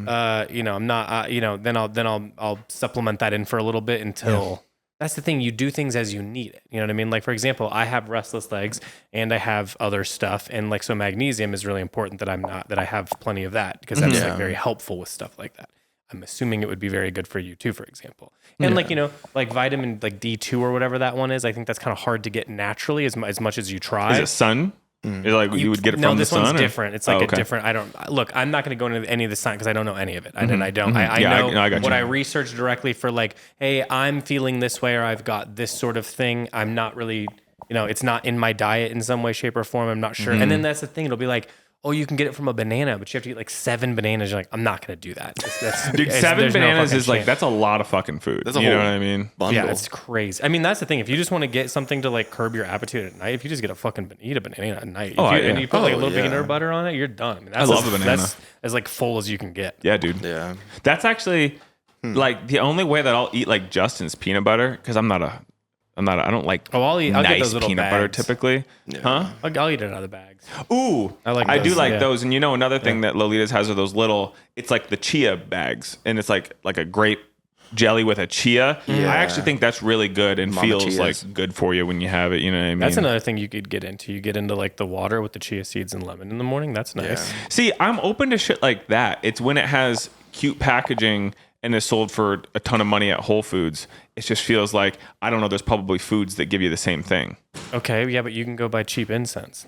not, then I'll supplement that in for a little bit until. That's the thing. You do things as you need it. You know what I mean? Like, for example, I have restless legs and I have other stuff. And like, so magnesium is really important that I have plenty of that, because that's like very helpful with stuff like that. I'm assuming it would be very good for you too, for example. And like, like vitamin like D2 or whatever that one is, I think that's kind of hard to get naturally as much as you try. Is it sun? Is it like you would get it from the sun? No, this one's or? different. It's like a different. I'm not going to go into any of the science because I don't know any of it. I know I got what you. I researched directly for like, hey, I'm feeling this way, or I've got this sort of thing. I'm not really, it's not in my diet in some way, shape, or form. I'm not sure. And then that's the thing. It'll be like, oh, you can get it from a banana, but you have to eat like 7 bananas. You're like, I'm not going to do that. Dude, 7 there's no bananas fucking is like, chance. that's a lot of fucking food. That's a you know whole what I mean? bundle. Yeah, it's crazy. I mean, that's the thing. If you just want to get something to like curb your appetite at night, if you just get eat a banana at night, and you put like a little peanut butter on it, you're done. I mean, that's love a banana. That's as like full as you can get. Yeah, dude. Yeah. That's actually like the only way that I'll eat like Justin's peanut butter, because I don't like I'll get nice those little peanut butter bags. typically. Yeah. Huh? I'll eat it out of the bags. Ooh, I do those, like yeah. those. And another thing that Lolita's has are those little, it's like the chia bags, and it's like a grape jelly with a chia. Yeah. I actually think that's really good and Mama feels chias. like good for you when you have it. You know what I mean? That's another thing you could get into. You get into like the water with the chia seeds and lemon in the morning. That's nice. Yeah. See, I'm open to shit like that. It's when it has cute packaging and is sold for a ton of money at Whole Foods. It just feels like, I don't know, there's probably foods that give you the same thing. Okay, yeah, but you can go buy cheap incense.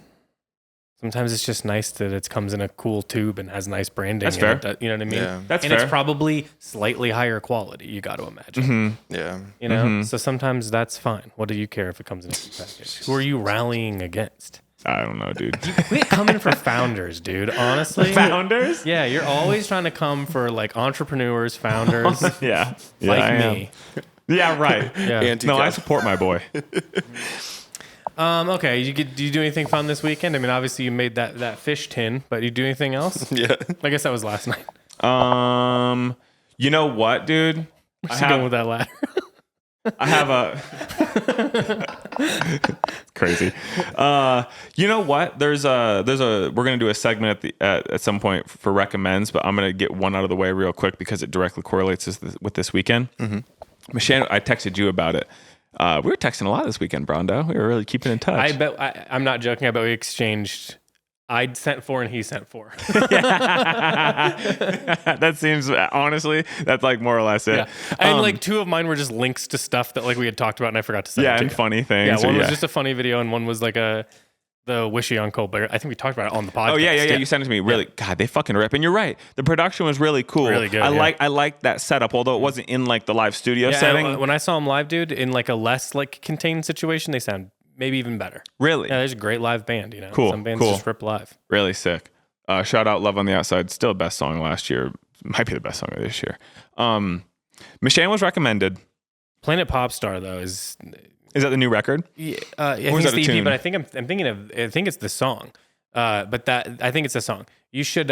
Sometimes it's just nice that it comes in a cool tube and has nice branding. That's and fair. You know what I mean? Yeah. That's and fair. it's probably slightly higher quality, you got to imagine. Yeah. You know? So sometimes that's fine. What do you care if it comes in a cheap package? Who are you rallying against? I don't know, dude. Quit coming for founders, dude. Honestly. Founders? Yeah, you're always trying to come for like entrepreneurs, founders, Yeah. like I am. me. Yeah, right. Yeah. No, I support my boy. Okay, do you do anything fun this weekend? I mean, obviously you made that fish tin, but you do anything else? Yeah. I guess that was last night. You know what, dude? Just going with that ladder. I have a crazy. You know what? There's a we're gonna do a segment at some point for recommends, but I'm gonna get one out of the way real quick because it directly correlates with this weekend. Michelle, I texted you about it. We were texting a lot this weekend, Brondo. We were really keeping in touch. I'm not joking. I bet we exchanged. I sent 4 and he sent 4. That seems, honestly, that's like more or less it. Yeah. And like 2 of mine were just links to stuff that like we had talked about and I forgot to send. Yeah, it to and you. funny things. Yeah, one was just a funny video and one was like the Wishy on Colbert. I think we talked about it on the podcast. Oh yeah. You sent it to me. Really, God, they fucking rip. And you're right. The production was really cool. Really good, I like that setup, although it wasn't in like the live studio setting. When I saw him live, dude, in like a less like contained situation, they sound maybe even better. Really, Yeah, there's a great live band. You know, Cool, Some bands cool. just rip live. really sick. Shout out Love on the Outside. Still best song last year. Might be the best song of this year. Michelle was recommended. Planet Popstar though is that the new record? I think was it's that a the EP, tune? but I think it's the song. But I think it's a song. You should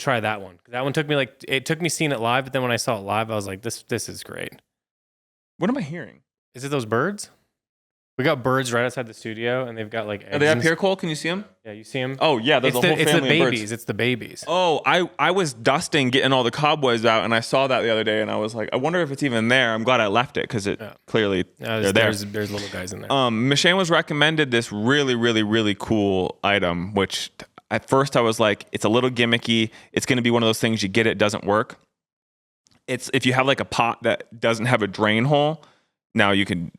try that one. That one took me seeing it live, but then when I saw it live, I was like, this is great. What am I hearing? Is it those birds? We got birds right outside the studio, and they've got like eggs. Are they up and here, Cole? Can you see them? Yeah, you see them? Oh yeah, there's a whole it's the family of babies. birds. It's the babies. Oh, I was dusting, getting all the cobwebs out, and I saw that the other day, and I was like, I wonder if it's even there. I'm glad I left it because it clearly they're there. There's little guys in there. Michelle was recommended this really, really, really cool item, which at first I was like, it's a little gimmicky. It's going to be one of those things you get, it doesn't work. It's if you have like a pot that doesn't have a drain hole. Now you can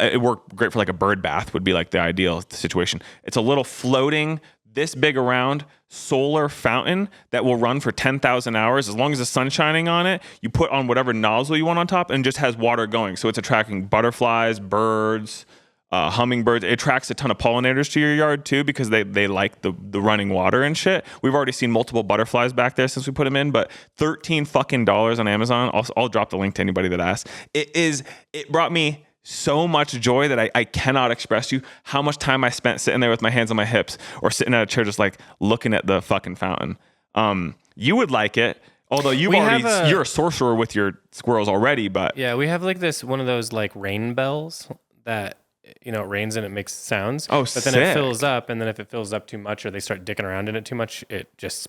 it worked great for like a bird bath would be like the ideal situation. It's a little floating this big around solar fountain that will run for 10,000 hours. As long as the sun's shining on it, you put on whatever nozzle you want on top and just has water going. So it's attracting butterflies, birds, hummingbirds. It attracts a ton of pollinators to your yard too because they like the running water and shit. We've already seen multiple butterflies back there since we put them in, but $13 fucking on Amazon. I'll drop the link to anybody that asks. It brought me so much joy that I cannot express to you how much time I spent sitting there with my hands on my hips or sitting at a chair just like looking at the fucking fountain. You would like it. Although you're a sorcerer with your squirrels already, but yeah, we have like one of those like rain bells that it rains and it makes sounds. Oh, but then sick. it fills up, and then if it fills up too much or they start dicking around in it too much, it just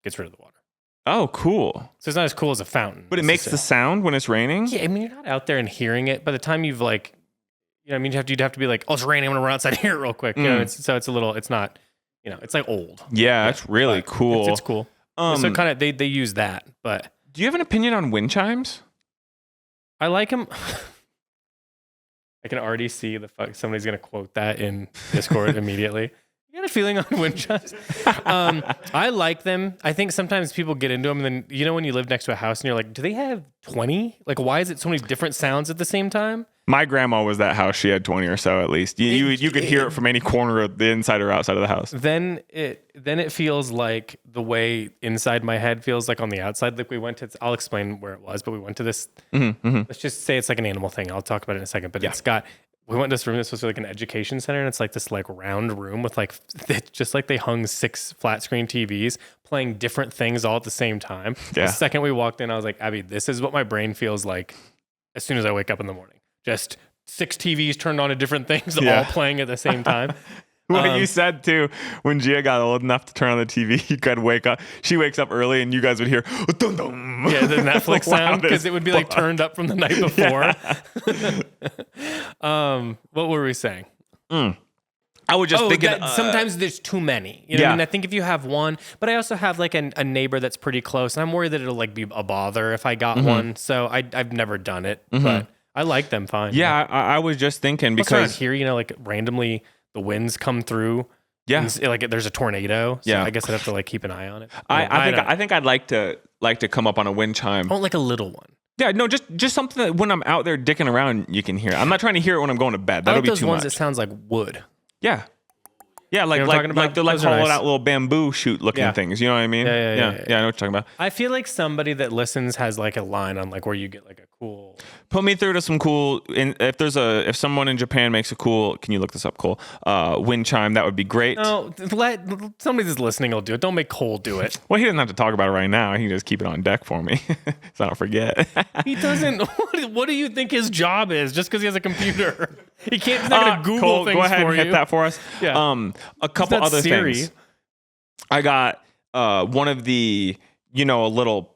gets rid of the water. oh, cool. So it's not as cool as a fountain. But it makes the sound when it's raining? Yeah, I mean, you're not out there and hearing it. By the time you've like, you'd have to be like, oh, it's raining. I'm gonna run outside here real quick. It's a little. It's not. It's like old. Yeah, that's really cool. It's cool. So kind of they use that, but do you have an opinion on wind chimes? I like them. I can already see somebody's gonna quote that in Discord immediately. You got a feeling on wind chimes? I like them. I think sometimes people get into them, and then when you live next to a house and you're like, do they have 20? Like, why is it so many different sounds at the same time? My grandma was that house. She had 20 or so at least. You could hear it from any corner of the inside or outside of the house. Then it feels like the way inside my head feels like on the outside. Like we went to, I'll explain where it was, but we went to this, let's just say it's like an animal thing. I'll talk about it in a second, but we went to this room that's supposed to be like an education center, and it's like this like round room with like, just like they hung 6 flat screen TVs playing different things all at the same time. Yeah. The second we walked in, I was like, Abby, this is what my brain feels like as soon as I wake up in the morning. Just 6 TVs turned on to different things, all playing at the same time. What you said too, when Gia got old enough to turn on the TV, you could wake up. She wakes up early, and you guys would hear, dun, dun. Yeah, the Netflix sound, because it would be like turned up from the night before. What were we saying? I was just thinking. Sometimes there's too many. You know what I mean? I think if you have one, but I also have like a neighbor that's pretty close, and I'm worried that it'll like be a bother if I got one. So I've never done it, but I like them fine. Yeah, I was just thinking Also around because here, like randomly the winds come through. Yeah. And, like there's a tornado. So Yeah. I guess I'd have to like keep an eye on it. I think I'd like to come up on a wind chime. I want like a little one. Yeah, no, just something that when I'm out there dicking around, you can hear. I'm not trying to hear it when I'm going to bed. That'll I like be those too ones much. that sounds like wood. Yeah. Yeah, like You know what I'm talking about? like they're like Those are hollowed nice. out little bamboo shoot looking things. You know what I mean? Yeah, I know what you're talking about. I feel like somebody that listens has like a line on like where you get like a cool. Put me through to some cool. If someone in Japan makes a cool, can you look this up? Cool. Wind chime. That would be great. No, let somebody that's listening will do it. Don't make Cole do it. Well, he doesn't have to talk about it right now. He can just keep it on deck for me, so I don't forget. He doesn't. What do you think his job is? Just because he has a computer, he's not going to Google Cole, things go ahead for and you. hit that for us. Yeah. A couple not other Siri. things. I got one of the, a little.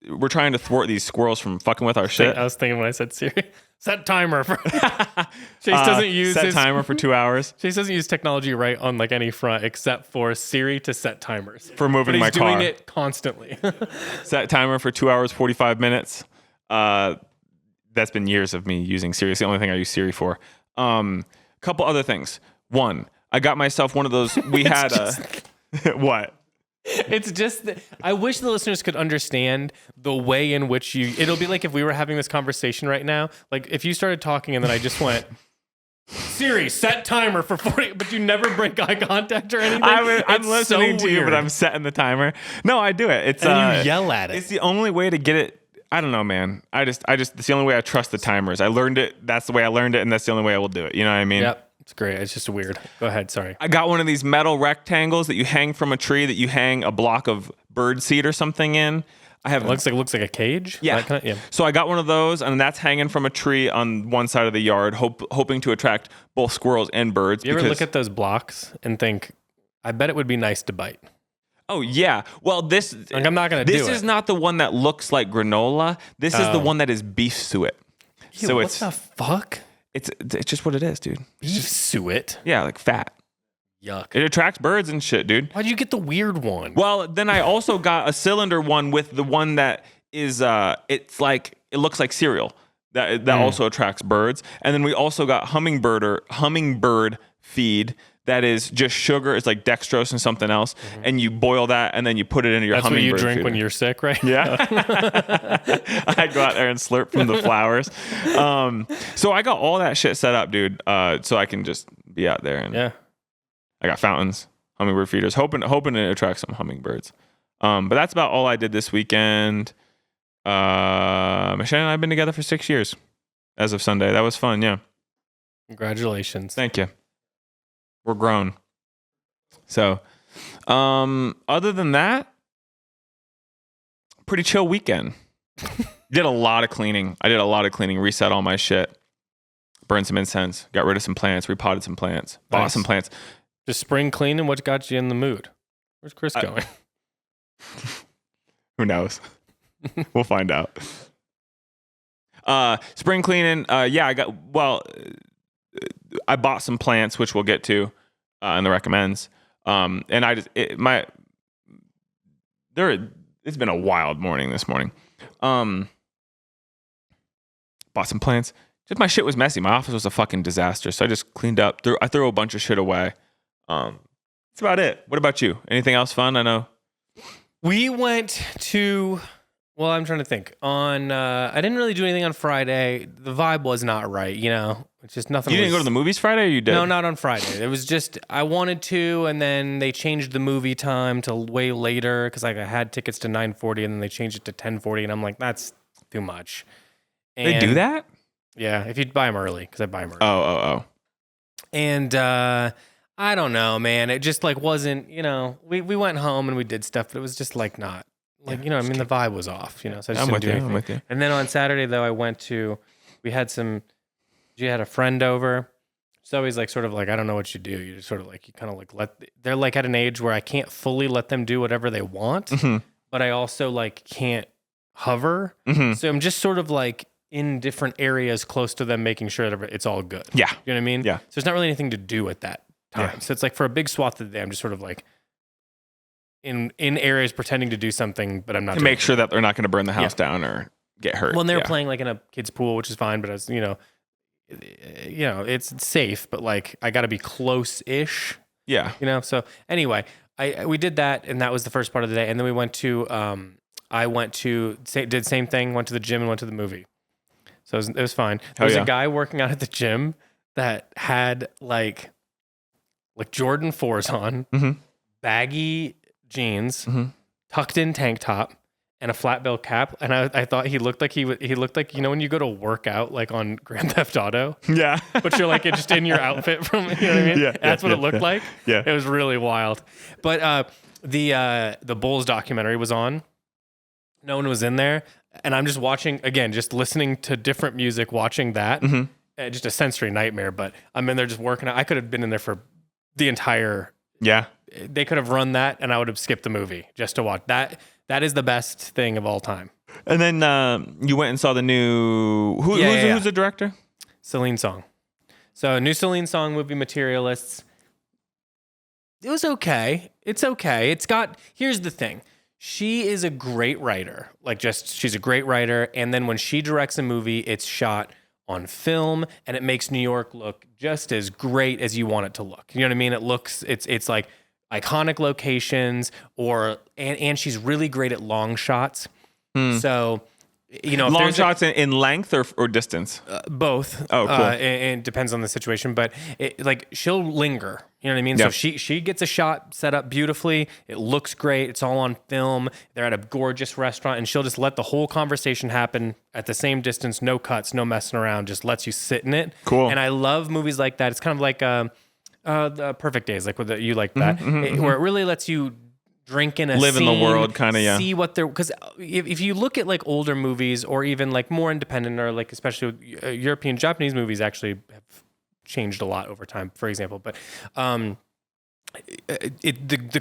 We're trying to thwart these squirrels from fucking with our shit. I was thinking when I said Siri, set timer for. Chase doesn't use set timer for 2 hours Chase doesn't use technology right on like any front except for Siri to set timers for moving but my he's car. doing it constantly. Set timer for 2 hours 45 minutes. That's been years of me using Siri. It's the only thing I use Siri for. Couple other things. One, I got myself one of those. We had what? It's just that I wish the listeners could understand the way in which it'll be like if we were having this conversation right now, like if you started talking and then I just went, Siri, set timer for 40, but you never break eye contact or anything. I'm listening so to you, but weird. I'm setting the timer. No, I do it. It's And you yell at it. It's the only way to get it. I don't know, man. It's the only way I trust the timers. I learned it. That's the way I learned it, and that's the only way I will do it. You know what I mean? Yep. It's great. It's just weird. Go ahead. Sorry. I got one of these metal rectangles that you hang from a tree that you hang a block of bird seed or something in. I have It looks like a cage. Yeah. That kinda- yeah. So I got one of those, and that's hanging from a tree on one side of the yard, hoping to attract both squirrels and birds. You ever look at those blocks and think, I bet it would be nice to bite? Oh yeah. Well, Like, I'm not gonna do This it. is not the one that looks like granola. This is the one that is beef suet. Ew, So what it's the fuck? it's just what it is, dude. Beef suet. Yeah, like fat. Yuck. It attracts birds and shit, dude. Why'd you get the weird one? Well, then I also got a cylinder one with the one that is it looks like cereal. That also attracts birds. And then we also got hummingbird feed that is just sugar. It's like dextrose and something else. And you boil that and then you put it into your That's what hummingbird you drink feeder. when you're sick, right? Yeah. I go out there and slurp from the flowers. So I got all that shit set up, dude. So I can just be out there and Yeah. I got fountains, hummingbird feeders, hoping to attract some hummingbirds. But that's about all I did this weekend. Michelle and I have been together for 6 years as of Sunday. That was fun. Yeah. Congratulations. Thank you. We're grown. So, other than that, pretty chill weekend. Did a lot of cleaning. I did a lot of cleaning, reset all my shit, burned some incense, got rid of some plants, repotted some plants, bought Nice. some plants. Just spring cleaning. What got you in the mood? Where's Chris going? Who knows? We'll find out. Spring cleaning. I bought some plants, which we'll get to in the recommends. And it's been a wild morning this morning. Bought some plants. Just my shit was messy. My office was a fucking disaster. So I just cleaned up. I threw a bunch of shit away. That's about it. What about you? Anything else fun? I know. We went to Well, I'm trying to think. I didn't really do anything on Friday. The vibe was not right, It's just nothing. You didn't go to the movies Friday, or you did? No, not on Friday. It was just I wanted to, and then they changed the movie time to way later because I had tickets to 9:40, and then they changed it to 10:40, and I'm like, that's too much. They do that? Yeah, if you buy them early, because I buy them early. Oh. And I don't know, man. It just like wasn't, we went home and we did stuff, but it was just like not. Like, the vibe was off, so I just didn't do anything. I'm with you. And then on Saturday, though, we had a friend over. So always like, sort of like, I don't know what you do. You just sort of like, you kind of like they're like at an age where I can't fully let them do whatever they want, but I also like can't hover. So I'm just sort of like in different areas close to them, making sure that it's all good. Yeah. You know what I mean? Yeah. So there's not really anything to do at that time. Yeah. So it's like for a big swath of the day, I'm just sort of like, in areas pretending to do something, but I'm not. To make sure that they're not going to burn the house down or get hurt. Well, and they were playing like in a kid's pool, which is fine, but as it's safe, but like I got to be close-ish. Yeah. So anyway, we did that, and that was the first part of the day, and then we went to did same thing, went to the gym and went to the movie. So it was fine. There was a guy working out at the gym that had like Jordan 4s on, baggy jeans, tucked in tank top, and a flat bill cap. And I thought he looked like he looked like when you go to work out like on Grand Theft Auto. Yeah. But you're like just in your outfit from what I mean? Yeah. That's what it looked like. Yeah. It was really wild. But the Bulls documentary was on. No one was in there, and I'm just watching again, just listening to different music, watching that. Just a sensory nightmare. But I'm in there just working out. I could have been in there for the entire. Yeah. They could have run that, and I would have skipped the movie just to watch that. That is the best thing of all time. And then you went and saw the new. Who's the director? Celine Song. So, new Celine Song movie, Materialists. It was okay. It's okay. Here's the thing. She is a great writer. She's a great writer. And then when she directs a movie, it's shot on film, and it makes New York look just as great as you want it to look. You know what I mean? It's like iconic locations, and she's really great at long shots. So, long shots in length or distance? Both. Oh, cool. And it depends on the situation, but she'll linger. You know what I mean? Yep. So she gets a shot set up beautifully. It looks great. It's all on film. They're at a gorgeous restaurant, and she'll just let the whole conversation happen at the same distance, no cuts, no messing around. Just lets you sit in it. Cool. And I love movies like that. It's kind of like the Perfect Days, like you like that, where it really lets you drink in a live scene, in the world, kind of. Yeah. See what they're, because if you look at like older movies or even like more independent or like especially European, Japanese movies actually have changed a lot over time, for example. But the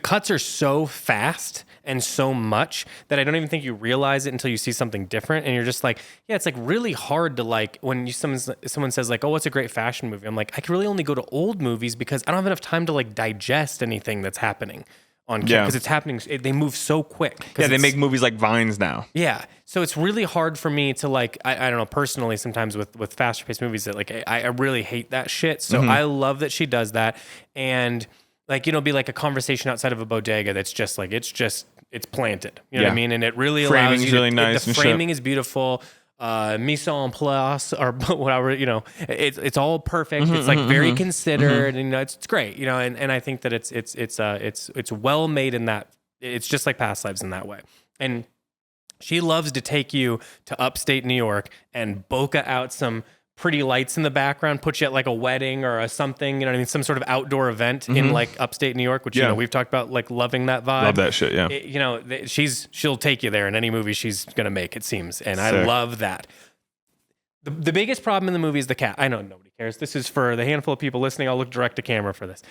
cuts are so fast and so much that I don't even think you realize it until you see something different, and you're just like, yeah, it's like really hard to like when someone says like, oh, what's a great fashion movie? I'm like, I can really only go to old movies because I don't have enough time to like digest anything that's happening on camera, because it's happening. They move so quick. Yeah, they make movies like Vines now. Yeah, so it's really hard for me to like, I don't know, personally sometimes with faster paced movies that like I really hate that shit. So I love that she does that, and like, be like a conversation outside of a bodega that's just like, it's planted. You know what I mean? And it really allows framing's you to, really nice. The framing is beautiful. Mise en place or whatever, it's all perfect. It's like very considered, and it's great, and I think that it's well made in that. It's just like Past Lives in that way. And she loves to take you to upstate New York and bokeh out some pretty lights in the background, put you at like a wedding or a something, some sort of outdoor event in like upstate New York, which we've talked about, like loving that vibe. Love that shit, yeah. She'll take you there in any movie she's gonna make, it seems, and Sick. I love that. The biggest problem in the movie is the cat. I know nobody cares. This is for the handful of people listening. I'll look direct to camera for this.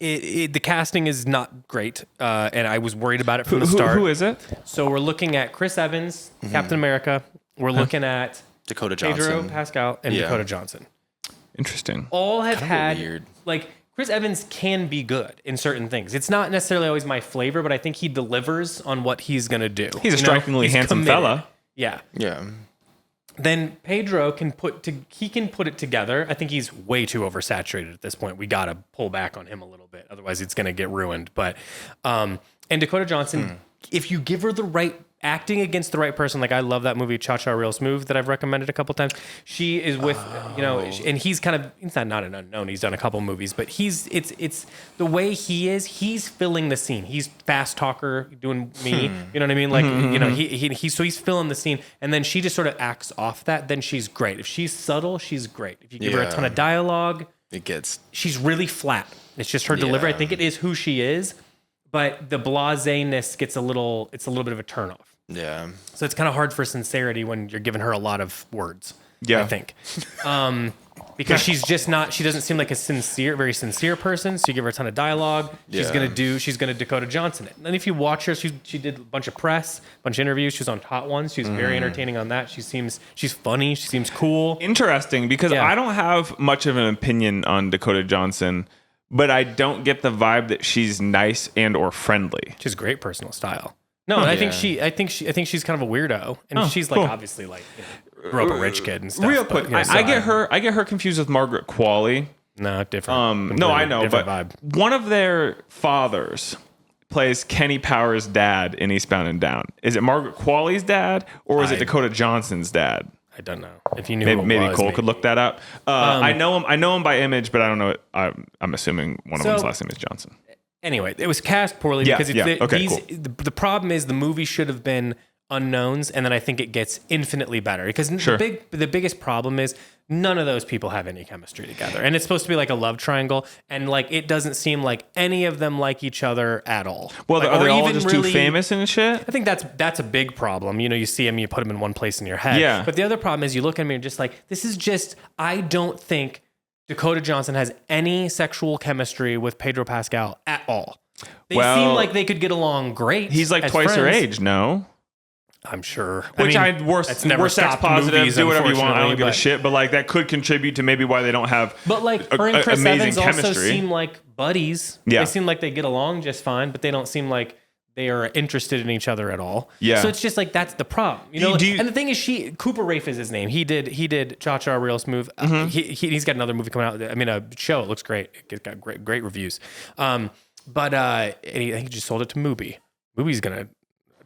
The casting is not great, and I was worried about it from the start. Who is it? So we're looking at Chris Evans, Captain America. We're looking at Dakota Johnson, Pedro Pascal, and Dakota Johnson. Interesting. All have had weird. Like Chris Evans can be good in certain things. It's not necessarily always my flavor, but I think he delivers on what he's gonna do. He's a strikingly handsome committed. fella. Yeah. Yeah. Then Pedro can put it together. I think he's way too oversaturated at this point. We gotta pull back on him a little bit, otherwise it's gonna get ruined. But and Dakota Johnson, if you give her the right acting against the right person. Like I love that movie Cha Cha Real Smooth that I've recommended a couple times. She is with and he's not an unknown. He's done a couple movies, but it's the way he's filling the scene. He's fast talker doing me. You know what I mean? Like he's filling the scene, and then she just sort of acts off that. Then she's great. If she's subtle, she's great. If you give her a ton of dialogue, she's really flat. It's just her delivery. I think it is who she is. But the blaseness gets it's a little bit of a turnoff. Yeah. So it's kind of hard for sincerity when you're giving her a lot of words. Yeah. I think. Because she doesn't seem like a very sincere person. So you give her a ton of dialogue. She's going to Dakota Johnson it. And if you watch her, she did a bunch of press, a bunch of interviews. She was on Hot Ones. She's very entertaining on that. She's funny. She seems cool. Interesting, because I don't have much of an opinion on Dakota Johnson, but I don't get the vibe that she's nice and or friendly. She has great personal style. No, I think she's kind of a weirdo, and she's like obviously like grew up a rich kid and stuff. Real quick, I get her confused with Margaret Qualley. No, different. No, I know, but vibe. One of their fathers plays Kenny Powers' dad in Eastbound and Down. Is it Margaret Qualley's dad, or is it Dakota Johnson's dad? I don't know. If you knew, maybe Cole could look that up. I know him by image, but I don't know. I'm assuming one of them's last name is Johnson. Anyway, it was cast poorly because the problem is the movie should have been unknowns, and then I think it gets infinitely better because the biggest problem is none of those people have any chemistry together, and it's supposed to be like a love triangle, and like it doesn't seem like any of them like each other at all. Well, like, are they all just too famous and shit? I think that's a big problem. You see them, you put them in one place in your head. Yeah. But the other problem is you look at me and just like, I don't think Dakota Johnson has any sexual chemistry with Pedro Pascal at all. They seem like they could get along great. He's like twice her age, no? I'm sure. We're sex positive, do whatever you want. I don't give a shit. But like that could contribute to maybe why they don't have. But like her and Chris Evans chemistry. Also seem like buddies. Yeah. They seem like they get along just fine, but they don't seem like they are interested in each other at all. Yeah. So it's just like that's the problem, and the thing is, Cooper Raiff is his name. He did Cha Cha Real Smooth. He's got another movie coming out. I mean, a show. It looks great. It got great reviews. But I think he just sold it to Mubi. Mubi's gonna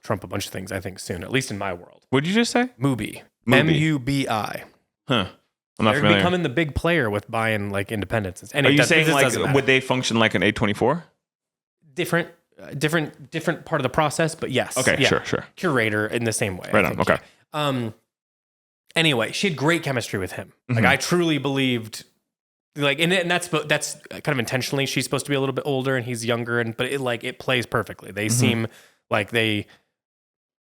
trump a bunch of things, I think, soon, at least in my world. What'd you just say? Mubi. Mubi. Huh. I'm not They're familiar. becoming the big player with buying like independents. Are you saying like would they function like an A24? Different part of the process, but yes. Okay, yeah. sure. Curator in the same way. Right on. Okay. Anyway, she had great chemistry with him. Like I truly believed. Like and that's kind of intentionally. She's supposed to be a little bit older and he's younger, but it plays perfectly. They seem like they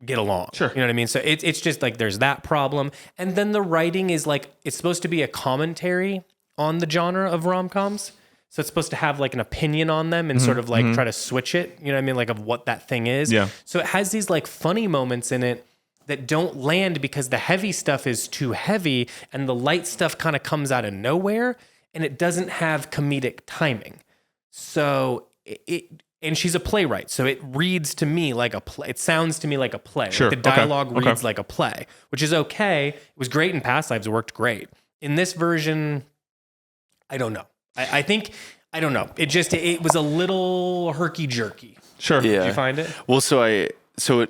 get along. Sure. You know what I mean? So it's just like there's that problem. And then the writing is like it's supposed to be a commentary on the genre of rom-coms. So it's supposed to have like an opinion on them and sort of like try to switch it, you know what I mean? Like of what that thing is. Yeah. So it has these like funny moments in it that don't land because the heavy stuff is too heavy and the light stuff kind of comes out of nowhere and it doesn't have comedic timing. So and she's a playwright, so it reads to me like a play. It sounds to me like a play. Sure. Like the dialogue reads like a play, which is okay. It was great in Past Lives. It worked great. In this version, I don't know. I think, I don't know. It was a little herky-jerky. Sure. Yeah. Did you find it? Well, so it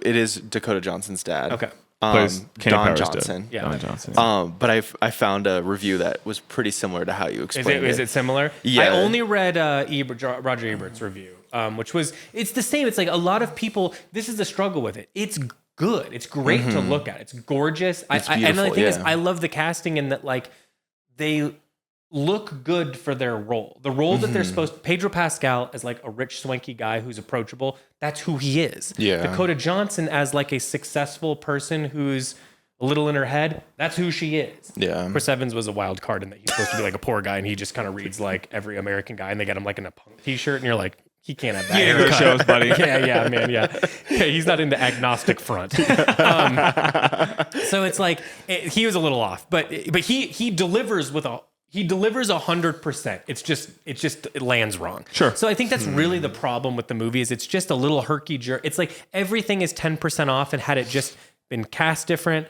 is Dakota Johnson's dad. Okay. Plays Kenny Don Powers Johnson. Yeah. Don Johnson. But I found a review that was pretty similar to how you explained it. Is it similar? Yeah. I only read Roger Ebert's review, which was, it's the same. It's like a lot of people, this is the struggle with it. It's good. It's great to look at. It's gorgeous. It's and the thing is, yeah. I love the casting in that like they look good for their role. The role that they're supposed Pedro Pascal as like a rich, swanky guy who's approachable, that's who he is. Yeah. Dakota Johnson as like a successful person who's a little in her head, that's who she is. Yeah. Chris Evans was a wild card in that he's supposed to be like a poor guy and he just kind of reads like every American guy and they get him like in a punk t-shirt and you're like, he can't have that haircut. Those shows, buddy. Yeah, man, yeah. He's not in the agnostic front. So it's like, he was a little off, but he delivers with he delivers 100%. It lands wrong. Sure. So I think that's really the problem with the movie is it's just a little herky-jerk. It's like everything is 10% off and had it just been cast different,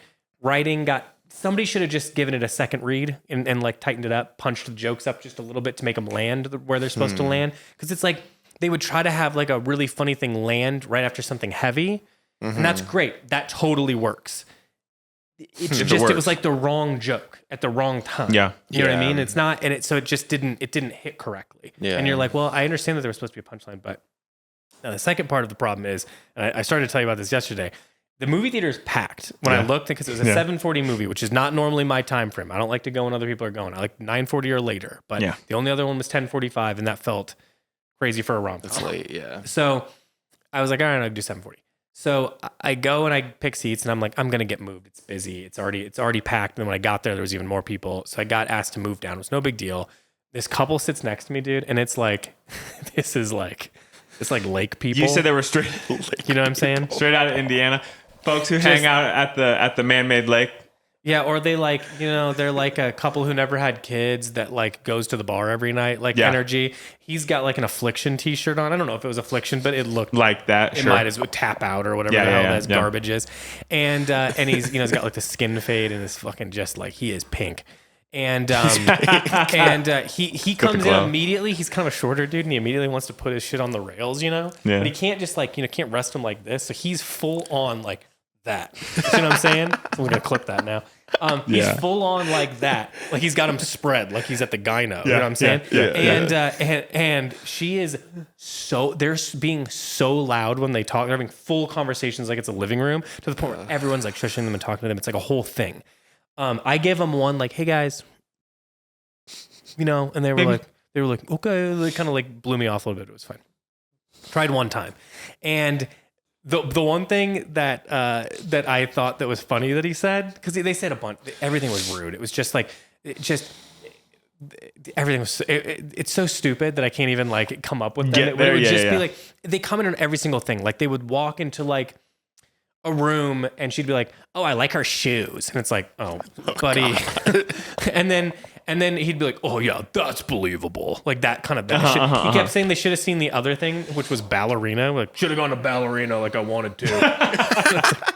somebody should have just given it a second read and like tightened it up, punched the jokes up just a little bit to make them land where they're supposed to land. Because it's like they would try to have like a really funny thing land right after something heavy. And that's great. That totally works. It's just, it was like the wrong joke at the wrong time. Yeah. You know what I mean? It's not, and so it just didn't hit correctly. Yeah. And you're like, well, I understand that there was supposed to be a punchline, but now the second part of the problem is, and I started to tell you about this yesterday, the movie theater is packed when I looked, because it was a 7:40 movie, which is not normally my time frame. I don't like to go when other people are going. I like 9:40 or later, but the only other one was 10:45, and that felt crazy for a rom-com. It's late, yeah. So I was like, all right, I'll do 7:40. So I go and I pick seats, and I'm like, I'm gonna get moved. It's busy. It's already packed. And then when I got there was even more people. So I got asked to move down. It was no big deal. This couple sits next to me, dude, and it's like, it's like lake people. You said they were straight. You know what I'm saying? Straight out of Indiana, folks who hang out at the man-made lake. Yeah, or they like, they're like a couple who never had kids that like goes to the bar every night, like energy. He's got like an Affliction t-shirt on. I don't know if it was Affliction, but it looked like that. It might as well Tap Out or whatever the hell that garbage is. And he's he's got like the skin fade and is fucking just like, he is pink. And he comes in immediately. He's kind of a shorter dude, and he immediately wants to put his shit on the rails, Yeah. But he can't just like, can't rest him like this. So he's full on like that. You know what I'm saying? We're gonna clip that now. He's full on like that. Like he's got him spread like he's at the gyno. You know what I'm saying? And she is they're being so loud when they talk. They're having full conversations like it's a living room, to the point where everyone's like shushing them and talking to them. It's like a whole thing. I gave them one like, hey guys, and they were like, okay. They kind of like blew me off a little bit. It was fine. Tried one time. And the one thing that I thought that was funny that he said, because they said a bunch, everything was rude. It was just like, everything was, it's so stupid that I can't even like come up with them. It would just be like, they commented on every single thing. Like they would walk into like a room and she'd be like, oh, I like her shoes. And it's like, oh buddy. And then he'd be like, oh yeah, that's believable. Like that kind of shit. He kept saying they should have seen the other thing, which was ballerina. Like, should have gone to ballerina like I wanted to.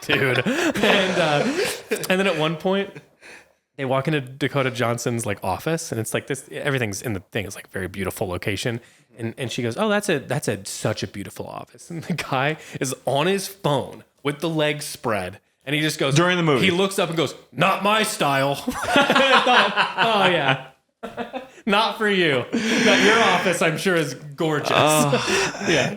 Dude. And then at one point, they walk into Dakota Johnson's like office, and it's like this, everything's in the thing. It's like a very beautiful location. And she goes, oh, that's such a beautiful office. And the guy is on his phone with the legs spread. And he just goes, during the movie, he looks up and goes, not my style. I thought, oh yeah. Not for you. But your office, I'm sure, is gorgeous. Yeah.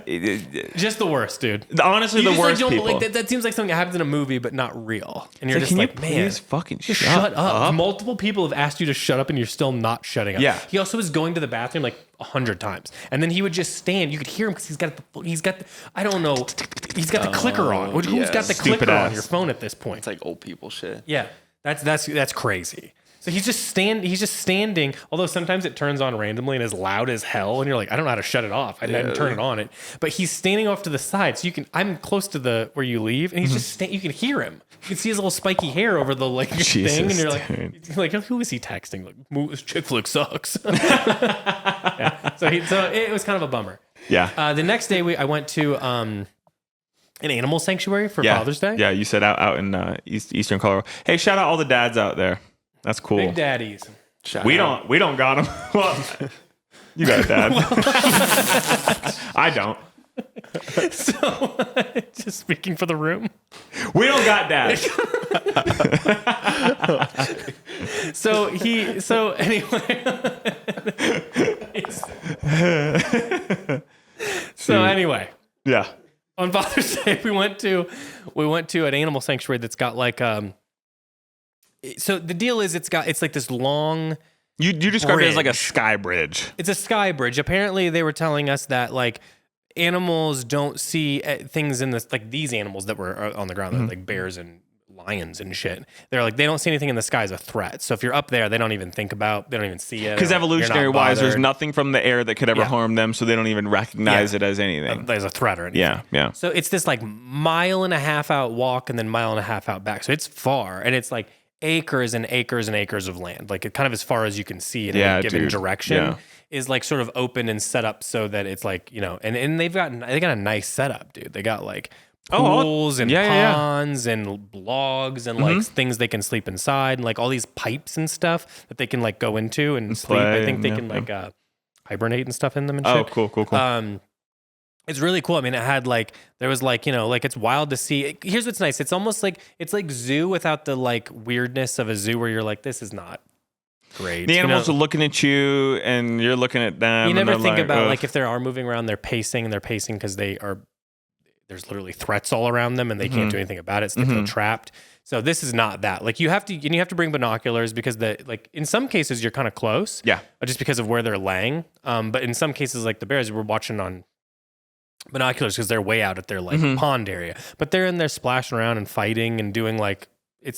Just the worst, dude. Honestly, the worst people. Like, that seems like something that happens in a movie, but not real. And you're just like, man, please fucking shut up. Multiple people have asked you to shut up, and you're still not shutting up. Yeah. He also was going to the bathroom like 100 times, and then he would just stand. You could hear him because he's got the I don't know. He's got the clicker on. Who's got the clicker on your phone at this point? It's like old people shit. Yeah, that's crazy. So he's just standing, although sometimes it turns on randomly and is loud as hell, and you're like, I don't know how to shut it off. I didn't turn it on. But he's standing off to the side, so I'm close to where you leave, and he's just you can hear him. You can see his little spiky hair over the thing, and you're like, who is he texting? Like, this chick flick sucks. Yeah. So it was kind of a bummer. Yeah. The next day I went to an animal sanctuary for Father's Day. Yeah, you said out in Eastern Colorado. Hey, shout out all the dads out there. That's cool. Big daddies. We don't got them. Well, you got a dad. I don't. So, just speaking for the room. We don't got dads. So anyway. Yeah. On Father's Day, we went to an animal sanctuary that's got like so the deal is it's like this long. You described it as like a sky bridge. It's a sky bridge. Apparently, they were telling us that like animals don't see things in this, like these animals that were on the ground, like bears and lions and shit. They're like, they don't see anything in the sky as a threat. So if you're up there, they don't even see it. Because evolutionary wise, there's nothing from the air that could ever harm them, so they don't even recognize it as anything. There's a threat or anything. Yeah. So it's this like 1.5 mile out walk and then 1.5 mile out back. So it's far, and it's like acres and acres and acres of land, like kind of as far as you can see in any given direction, is like sort of open and set up so that it's like, and they got a nice setup, dude. They got like pools and ponds and logs and like things they can sleep inside, and like all these pipes and stuff that they can like go into and sleep. I think they can like hibernate and stuff in them and shit. Oh, cool. It's really cool. I mean, it had like, there was like, like it's wild to see. Here's what's nice. It's almost like, it's like zoo without the like weirdness of a zoo where you're like, this is not great. The animals are looking at you and you're looking at them. You never think about ugh. like if they are moving around, they're pacing because there's literally threats all around them and they can't do anything about it. So they feel trapped. So this is not that. Like you have to bring binoculars because in some cases you're kind of close. Yeah. Just because of where they're laying. But in some cases, like the bears, we're watching on binoculars because they're way out at their like pond area, but they're in there splashing around and fighting and doing like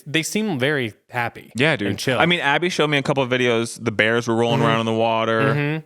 they seem very happy. Yeah, dude. And chill. I mean, Abby showed me a couple of videos. The bears were rolling around in the water.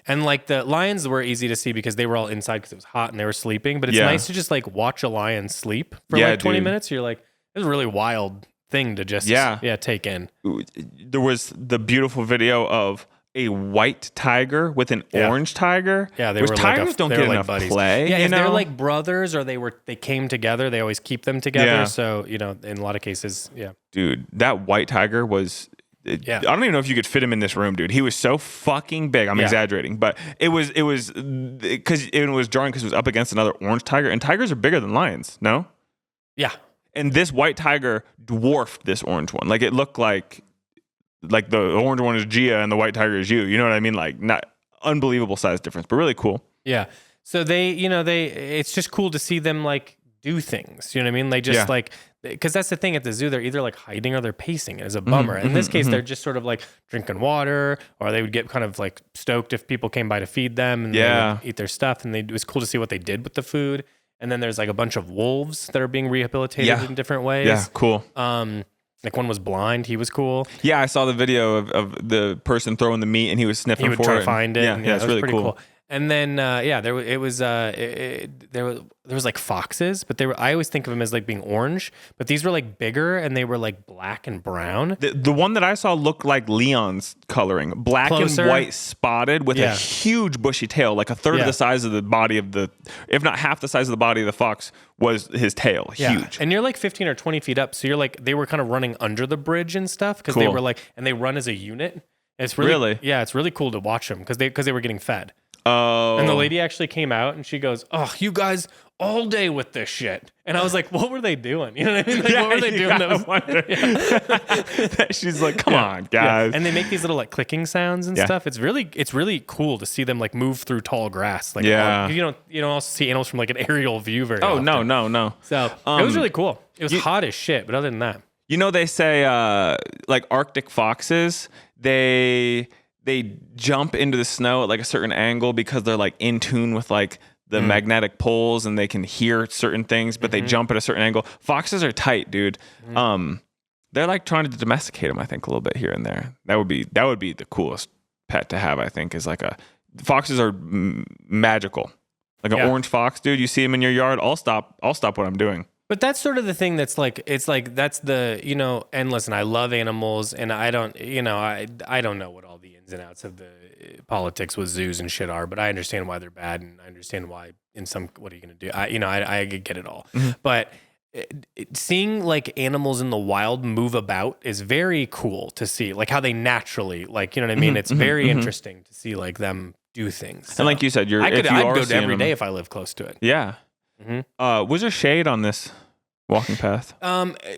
And like the lions were easy to see because they were all inside because it was hot and they were sleeping. But it's nice to just like watch a lion sleep for like 20 minutes. You're like, it's a really wild thing to just take in. There was the beautiful video of a white tiger with an orange tiger. Yeah, they were tigers like don't get enough buddies. play. Yeah, you if know? they're like brothers or they came together, they always keep them together. Yeah. So in a lot of cases, Dude, that white tiger was. I don't even know if you could fit him in this room, dude. He was so fucking big. I'm exaggerating, but it was because it was jarring because it was up against another orange tiger, and tigers are bigger than lions. No. Yeah. And this white tiger dwarfed this orange one. Like it looked like the orange one is Gia and the white tiger is you. You know what I mean? Like not unbelievable size difference, but really cool. Yeah. So it's just cool to see them like do things. You know what I mean? They just like, because that's the thing at the zoo, they're either like hiding or they're pacing. It is a bummer. In this case, they're just sort of like drinking water, or they would get kind of like stoked if people came by to feed them and they would eat their stuff. And it was cool to see what they did with the food. And then there's like a bunch of wolves that are being rehabilitated in different ways. Yeah, cool. Like one was blind. He was cool. Yeah, I saw the video of the person throwing the meat and he was sniffing for it. He would try to find it. Yeah, it's really pretty cool. And then there was like foxes, but I always think of them as like being orange, but these were like bigger and they were like black and brown. The one that I saw looked like Leon's coloring, black Closer. and white spotted with a huge bushy tail, like a third of the size of the body of if not half the size of the body of the fox was his tail. Huge. And you're like 15 or 20 feet up. So you're like, they were kind of running under the bridge and stuff because they were like, and they run as a unit. It's really, yeah, it's really cool to watch them because they were getting fed. Oh. And the lady actually came out and she goes, "Oh, you guys all day with this shit." And I was like, "What were they doing?" You know what I mean? Like, what were they doing? She's like, "Come on, guys!" Yeah. And they make these little like clicking sounds and stuff. It's really cool to see them like move through tall grass. Like, you don't also see animals from like an aerial view very often. No. So it was really cool. It was hot as shit, but other than that, you know, they say like Arctic foxes, they jump into the snow at like a certain angle because they're like in tune with like the magnetic poles and they can hear certain things, but they jump at a certain angle. Foxes are tight, dude. They're like trying to domesticate them, I think, a little bit here and there. That would be the coolest pet to have, I think, is like foxes are magical. Like an orange fox, dude, you see them in your yard, I'll stop what I'm doing. but that's sort of the thing that's like, it's like, that's the, and listen, I love animals and I don't, I don't know what all the ins and outs of the politics with zoos and shit are, but I understand why they're bad and I understand why what are you going to do? I get it all. But seeing like animals in the wild move about is very cool to see, like how they naturally, like, you know what I mean? It's very interesting to see like them do things. So and like you said, I'd go to every them, day if I lived close to it. Yeah. Was there shade on this walking path?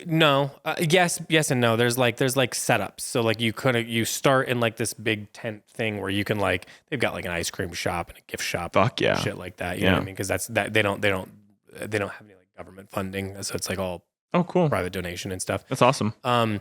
No. Yes and no. There's like setups. So like you start in like this big tent thing where you can like, they've got like an ice cream shop and a gift shop. Fuck yeah. And shit like that. You know what I mean? Because they don't have any like government funding. So it's like all cool private donation and stuff. That's awesome. And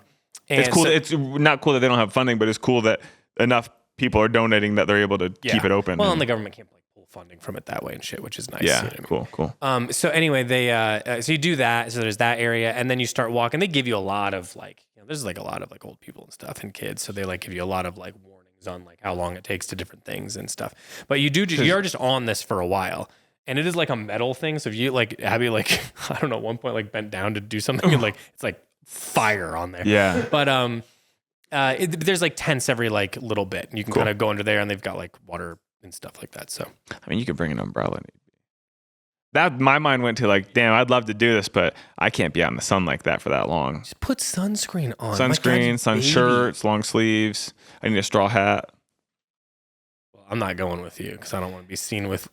it's cool. It's not cool that they don't have funding, but it's cool that enough people are donating that they're able to keep it open. Well, and the government can't like pull funding from it that way and shit, which is nice. Yeah, you know what I mean? cool. So anyway, they so you do that. So there's that area, and then you start walking. They give you a lot of like, there's like a lot of like old people and stuff and kids. So they like give you a lot of like warnings on like how long it takes to different things and stuff. But you're just on this for a while. And it is like a metal thing. So if you like Abby, like, I don't know, at one point like bent down to do something and like it's like fire on there. Yeah. But there's like tents every like little bit. And you can kind of go under there and they've got like water and stuff like that. So I mean, you could bring an umbrella. That my mind went to like, damn, I'd love to do this, but I can't be out in the sun like that for that long. just put sunscreen on. Sunscreen, sun shirts, long sleeves. I need a straw hat. Well, I'm not going with you because I don't want to be seen with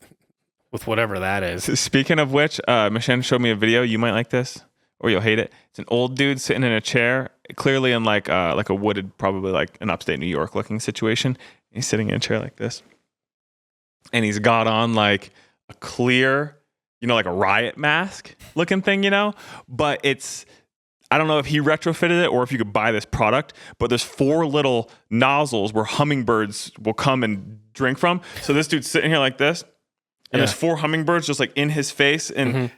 with whatever that is. Speaking of which, Michelle showed me a video. You might like this, or you'll hate it. It's an old dude sitting in a chair, clearly in like a wooded, probably like an upstate New York looking situation. He's sitting in a chair like this, and he's got on like a clear, like a riot mask looking thing, but it's. I don't know if he retrofitted it or if you could buy this product, but there's 4 little nozzles where hummingbirds will come and drink from. So this dude's sitting here like this, and there's 4 hummingbirds just like in his face, and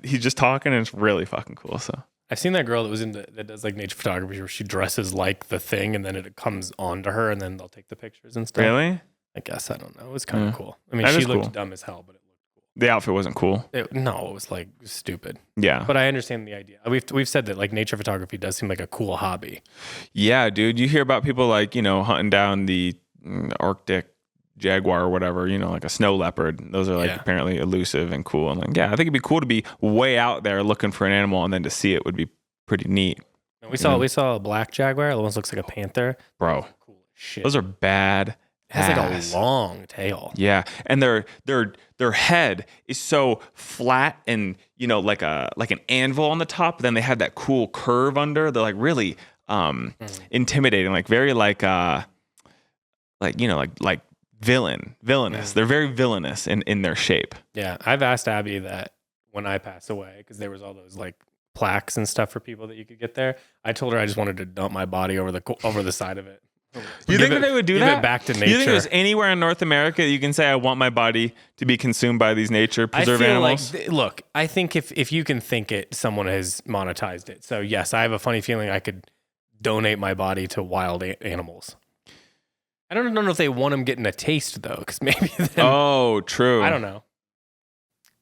he's just talking, and it's really fucking cool. So I've seen that girl that does like nature photography where she dresses like the thing, and then it comes onto her, and then they'll take the pictures and stuff. Really? I guess I don't know. It was kind of cool. I mean, That she is looked cool. dumb as hell, but it looked cool. The outfit wasn't cool. No, it was like stupid. Yeah. But I understand the idea. We've said that like nature photography does seem like a cool hobby. Yeah, dude. You hear about people like, hunting down the Arctic jaguar or whatever, like a snow leopard. Those are like apparently elusive and cool. And like, yeah, I think it'd be cool to be way out there looking for an animal, and then to see it would be pretty neat. We saw a black jaguar. The one looks like a panther. Bro, Cool as shit. those are bad. It has like a long tail. Yeah, and their head is so flat and like an anvil on the top. But then they have that cool curve under. They're like really intimidating, like very like villainous. They're very villainous in their shape. Yeah, I've asked Abby that when I pass away, because there was all those like plaques and stuff for people that you could get there. I told her I just wanted to dump my body over the side of it. You think that they would do that? Give it back to nature. You think there's anywhere in North America that you can say, I want my body to be consumed by these nature preserved animals? Look, I think if you can think it, someone has monetized it. So yes, I have a funny feeling I could donate my body to wild animals. I don't know if they want them getting a taste though, because maybe then, oh, true. I don't know.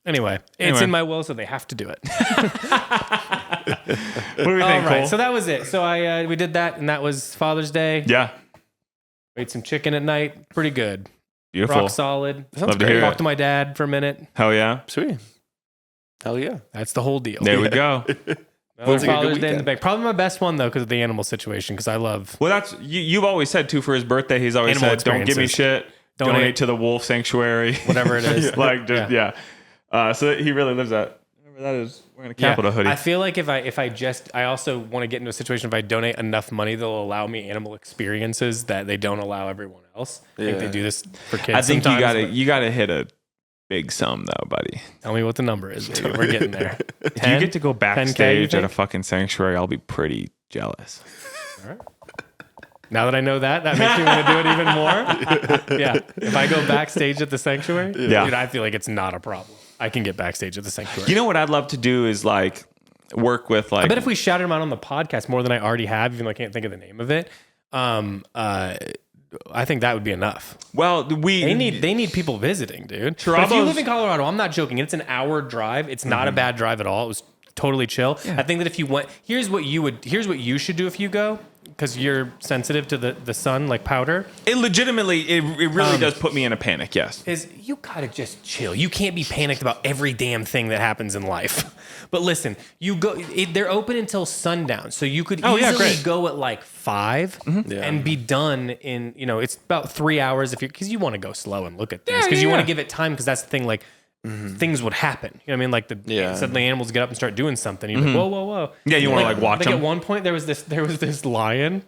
Anyway, it's in my will, so they have to do it. What do we think, Cole? So that was it. So we did that, and that was Father's Day. Yeah. Ate some chicken at night. Pretty good. Beautiful. Rock solid. Love to hear Talked it. to my dad for a minute. Hell yeah. Sweet. Hell yeah. That's the whole deal. There we go. Sounds like a good Father's Day in the weekend. bag. Probably my best one though, because of the animal situation. Because I love. Well, that's you've always said too. For his birthday, he's always Animal said, "Don't give me experiences. shit. Donate to the wolf sanctuary, Whatever it is." like, just, yeah. So he really lives that. Whatever that is, wearing a Capitol hoodie. I feel like I also want to get into a situation if I donate enough money, they'll allow me animal experiences that they don't allow everyone else. I think they do this for kids. I think sometimes, you gotta hit a big sum though, buddy. Tell me what the number is. Baby. We're getting there. If you get to go 10K, backstage you at a think? fucking sanctuary, I'll be pretty jealous. All right. Now that I know that makes me want to do it even more. Yeah. If I go backstage at the sanctuary, dude, I feel like it's not a problem. I can get backstage at the sanctuary. You know what I'd love to do is like work with like. I bet if we shouted them out on the podcast more than I already have, even though I can't think of the name of it, I think that would be enough. Well, They need people visiting, dude. But if you Toronto's- live in Colorado, I'm not joking. It's an hour drive. It's not a bad drive at all. It was totally chill. Yeah. I think that if you went, here's what you should do if you go, because you're sensitive to the sun, like powder. It legitimately, it really does put me in a panic. Yes. Is you gotta just chill. You can't be panicked about every damn thing that happens in life. But listen, you go. They're open until sundown, so you could easily go at like 5 and be done in. It's about 3 hours because you want to go slow and look at things because you want to give it time because that's the thing. Like things would happen. You know what I mean? Like suddenly animals get up and start doing something. You're like, whoa. Yeah, you want to like watch Like them. at one point there was this lion.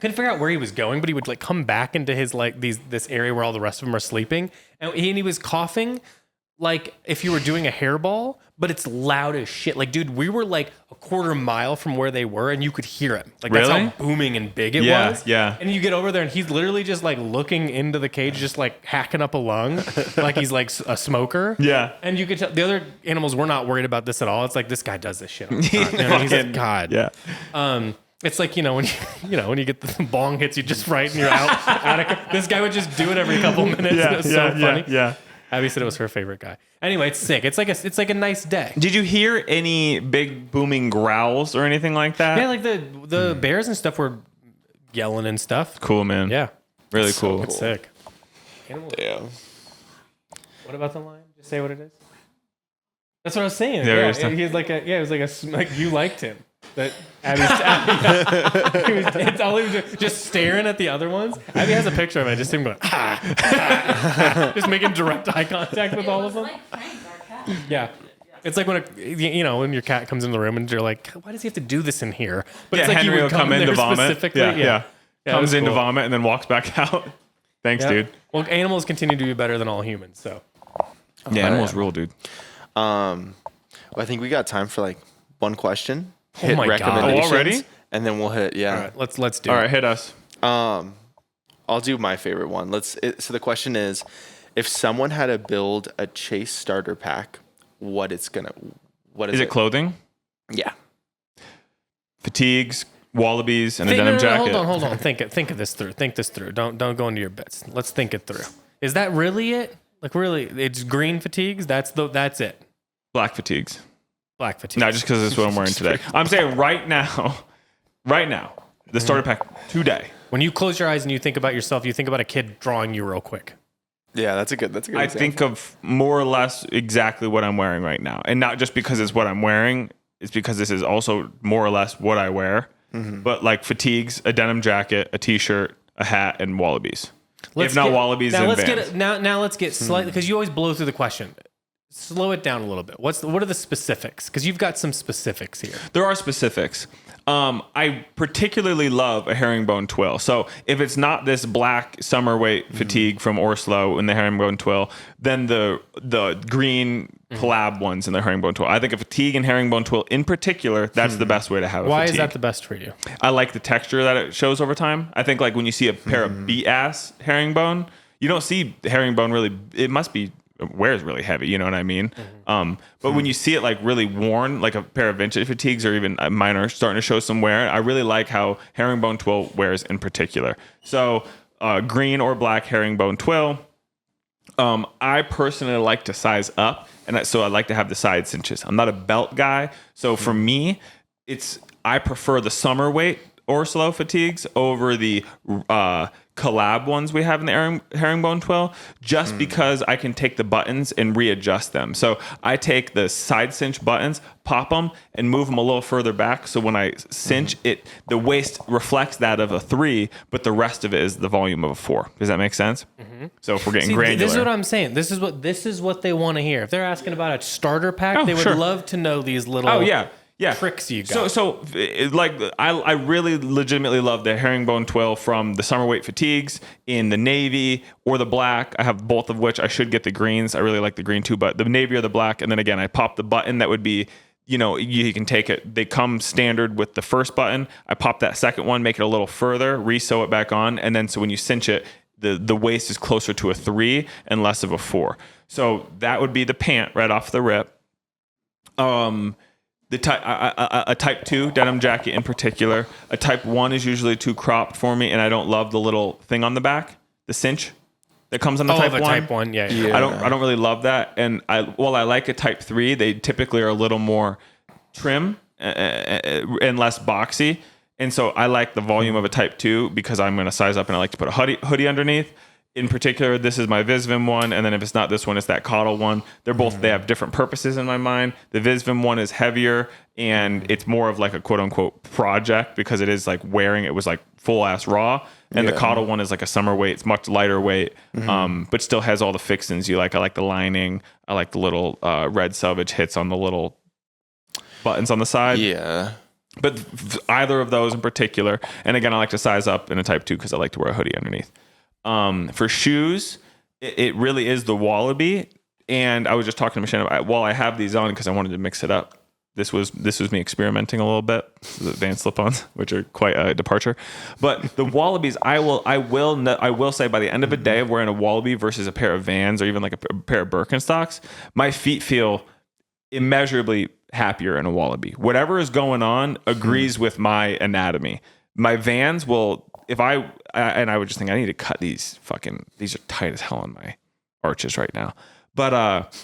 Couldn't figure out where he was going, but he would like come back into his like this area where all the rest of them are sleeping, and he was coughing like if you were doing a hairball, but it's loud as shit. Like, dude, we were like a quarter mile from where they were, and you could hear him. Like that's Really? how booming and big it Yeah, was. yeah. And you get over there, and he's literally just like looking into the cage, just like hacking up a lung, like he's like a smoker. Yeah. And you could tell the other animals were not worried about this at all. It's like this guy does this shit all the time. You know, he's like, God. Yeah. It's like when you get the bong hits you just right and you're out. This guy would just do it every couple minutes. Yeah, It was so funny. Yeah. Abby said it was her favorite guy. Anyway, it's sick. It's like a nice day. Did you hear any big booming growls or anything like that? Yeah, like the bears and stuff were yelling and stuff. Cool, man. Yeah, Really cool. it's sick. Animals. Damn. What about the lion? Just say what it is. That's what I was saying. There Yeah, it is. he's like it was like you liked him. That it's all he was doing, just staring at the other ones. Abby has a picture of it. Just him going, just making direct eye contact with all of them. Like prank our cat. Yeah. It's like when when your cat comes in the room and you're like, why does he have to do this in here? But Yeah, it's like Henry you will would come in to there vomit. specifically. Yeah. it Comes was in to cool. vomit and then walks back out. Thanks, Yeah. dude. Well, animals continue to be better than all humans. So Yeah, animals rule, dude. Well, I think we got time for like one question. Oh my God. recommendations, Oh, already? And then we'll hit. Yeah. all right, let's do All it. right, hit us. I'll do my favorite one. So the question is, if someone had to build a Chase starter pack, what is Is it clothing? Yeah. Fatigues, wallabies, and a Think- denim no, jacket. Hold on. Think of this through. Think this through. Don't go into your bits. Let's think it through. Is that really it? Like really, it's green fatigues. That's it. Black fatigues. Black fatigues. No, just because it's what I'm wearing today. I'm saying right now, the starter pack today. When you close your eyes and you think about yourself, you think about a kid drawing you real quick. Yeah, that's a good. I think of more or less exactly what I'm wearing right now, and not just because it's what I'm wearing. It's because this is also more or less what I wear. But like fatigues, a denim jacket, a t-shirt, a hat, and wallabies. If not wallabies, now then let's Vans. get now let's get slightly because you always blow through the question. Slow it down a little bit. What are the specifics? Because you've got some specifics here. There are specifics. I particularly love a herringbone twill. So if it's not this black summer weight fatigue from Orslo in the herringbone twill, then the green collab ones in the herringbone twill. I think a fatigue and herringbone twill in particular, that's the best way to have a Why fatigue. is that the best for you? I like the texture that it shows over time. I think like when you see a pair of beat-ass herringbone, you don't see herringbone really. It must be wears really heavy. You know what I mean? But when you see it like really worn, like a pair of vintage fatigues or even mine are starting to show some wear, I really like how herringbone twill wears in particular. So green or black herringbone twill. I personally like to size up, and so I like to have the side cinches. I'm not a belt guy, so for me, I prefer the summer weight Orslo fatigues over the collab ones we have in the herringbone twill, just because I can take the buttons and readjust them. So I take the side cinch buttons, pop them, and move them a little further back. So when I cinch it, the waist reflects that of a 3, but the rest of it is the volume of a 4. Does that make sense? So if we're getting granular, This is what I'm saying. This is what they want to hear. If they're asking about a starter pack, they would sure. love to know these little. Oh yeah. Tricks you got. So like I really legitimately love the herringbone twill from the summer weight fatigues in the navy or the black. I have both of which. I should get the greens. I really like the green too, but the navy or the black. And then again, I pop the button that would be, you can take it. They come standard with the first button. I pop that second one, make it a little further, re-sew it back on, and then so when you cinch it, the waist is closer to a 3 and less of a 4. So that would be the pant right off the rip. A type 2 denim jacket in particular. A type 1 is usually too cropped for me, and I don't love the little thing on the back, the cinch that comes on the type 1. Type 1, yeah. Yeah. I don't really love that. And while I like a type 3, they typically are a little more trim and less boxy. And so I like the volume of a type 2 because I'm going to size up and I like to put a hoodie underneath. In particular, this is my Visvim one, and then if it's not this one, it's that Coddle one. They're both, they have different purposes in my mind. The Visvim one is heavier, and it's more of like a quote-unquote project because it is like wearing it was like full-ass raw. And the Coddle one is like a summer weight. It's much lighter weight, but still has all the fixings you like. I like the lining. I like the little red selvage hits on the little buttons on the side. Yeah. But either of those in particular. And again, I like to size up in a type 2 because I like to wear a hoodie underneath. For shoes, it really is the Wallaby. And I was just talking to Michelle about while I have these on because I wanted to mix it up. This was me experimenting a little bit. The Vans slip-ons, which are quite a departure. But the Wallabies, I will say by the end of the day of wearing a Wallaby versus a pair of Vans or even like a pair of Birkenstocks, my feet feel immeasurably happier in a Wallaby. Whatever is going on agrees with my anatomy. My Vans will. I would just think I need to cut these are tight as hell on my arches right now. But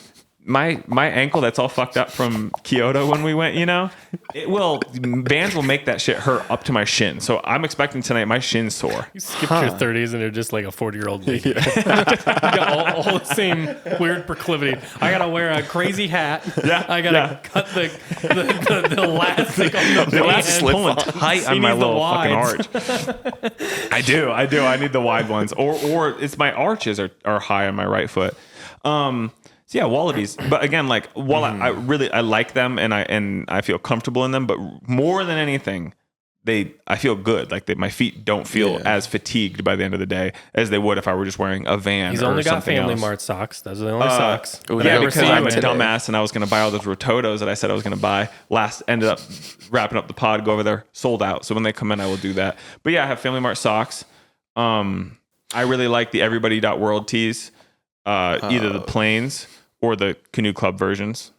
my ankle that's all fucked up from Kyoto when we went, Vans will make that shit hurt up to my shin. So I'm expecting tonight my shin's sore. You skipped your 30s and you're just like a 40-year-old lady. You got all the same weird proclivity. I gotta wear a crazy hat. Yeah, I gotta cut the elastic on the The elastic's band. pulling tight on my little fucking arch. I do. I need the wide ones, or it's my arches are high on my right foot. So yeah, wallabies. But again, like while I like them and I feel comfortable in them, but more than anything, I feel good. Like my feet don't feel as fatigued by the end of the day as they would if I were just wearing a Van. He's or only got something Family else. Mart socks. Those are the only socks. Yeah, because I'm a today. dumbass and I was going to buy all those Rototos that I said I was going to buy. Ended up wrapping up the pod, go over there, sold out. So when they come in, I will do that. But yeah, I have Family Mart socks. I really like the Everybody.World tees, either the plains or the Canoe Club versions.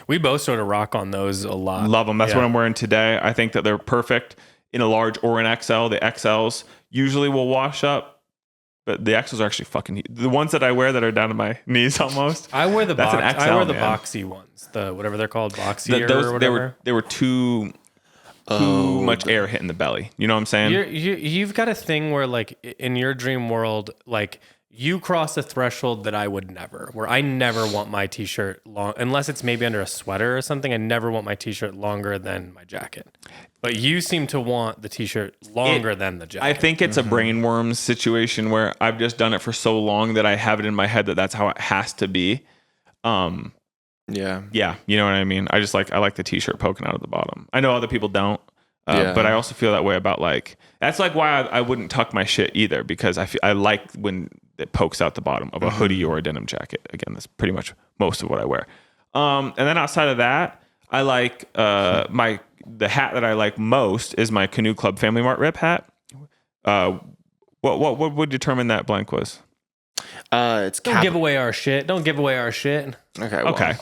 We both sort of rock on those a lot. Love them. That's what I'm wearing today. I think that they're perfect in a large or an XL. The XLs usually will wash up, but the XLs are actually fucking... The ones that I wear that are down to my knees almost. I wear the That's an XL, I wear the man. boxy ones. The whatever they're called, boxy or Those, whatever. they were too much air hitting the belly. You know what I'm saying? You've got a thing where like in your dream world, like you cross a threshold that I would never, where I never want my t-shirt long, unless it's maybe under a sweater or something. I never want my t-shirt longer than my jacket. But you seem to want the t-shirt longer than the jacket. I think it's a brainworms situation where I've just done it for so long that I have it in my head that that's how it has to be. Yeah. Yeah, you know what I mean? I like the t-shirt poking out of the bottom. I know other people don't, but I also feel that way about like, that's like why I wouldn't tuck my shit either, because I like when it pokes out the bottom of a hoodie or a denim jacket. Again, that's pretty much most of what I wear. And then outside of that, I like the hat that I like most is my Canoe Club Family Mart Rip hat. What would determine that blank was? It's Don't give away our shit. Don't give away our shit. Okay. Well, Okay.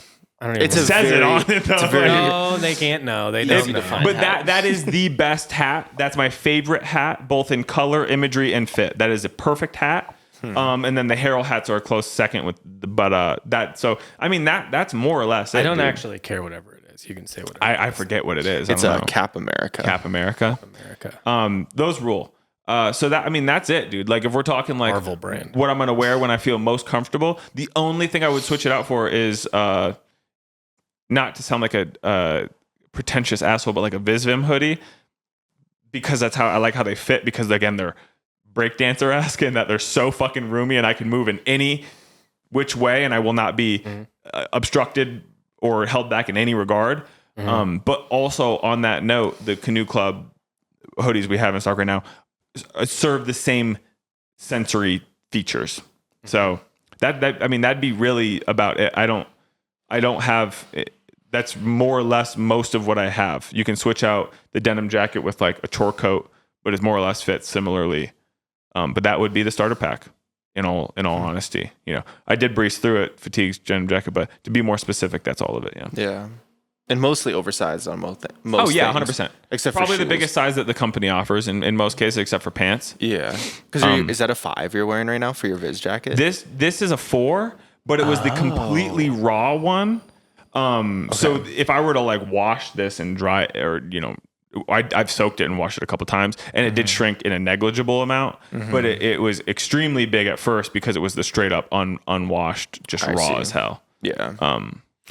I don't even It's know. a Says very, it on it though. It's a very, No, they can't know. They don't Easy to know. find. But hat. that is the best hat. That's my favorite hat, both in color, imagery, and fit. That is a perfect hat. And then the Herald hats are a close second with that's more or less it, I don't dude. actually care whatever it is. You can say whatever. I forget what it is. it's I a don't know. Cap America. Cap America. America. Those rule. So that's it, dude. Like if we're talking like Marvel brand. what I'm gonna wear when I feel most comfortable, the only thing I would switch it out for is not to sound like a pretentious asshole, but like a Visvim hoodie, because that's how I like how they fit. Because again, they're breakdancer-esque in that they're so fucking roomy, and I can move in any which way, and I will not be obstructed or held back in any regard. But also on that note, the Canoe Club hoodies we have in stock right now serve the same sensory features. So that'd be really about it. I don't have it. That's more or less most of what I have. You can switch out the denim jacket with like a chore coat, but it more or less fits similarly. But that would be the starter pack. In all honesty, I did breeze through it, fatigues, denim jacket, but to be more specific, that's all of it. Yeah. Yeah. And mostly oversized on most Oh yeah, things. 100%. Except probably for the biggest size that the company offers in most cases, except for pants. Yeah. Because is that a 5 you're wearing right now for your Viz jacket? This is a 4, but it was the completely raw one. So if I were to like wash this and dry, or I've soaked it and washed it a couple times, and it did shrink in a negligible amount, but it was extremely big at first because it was the straight up unwashed, just raw as hell. Yeah.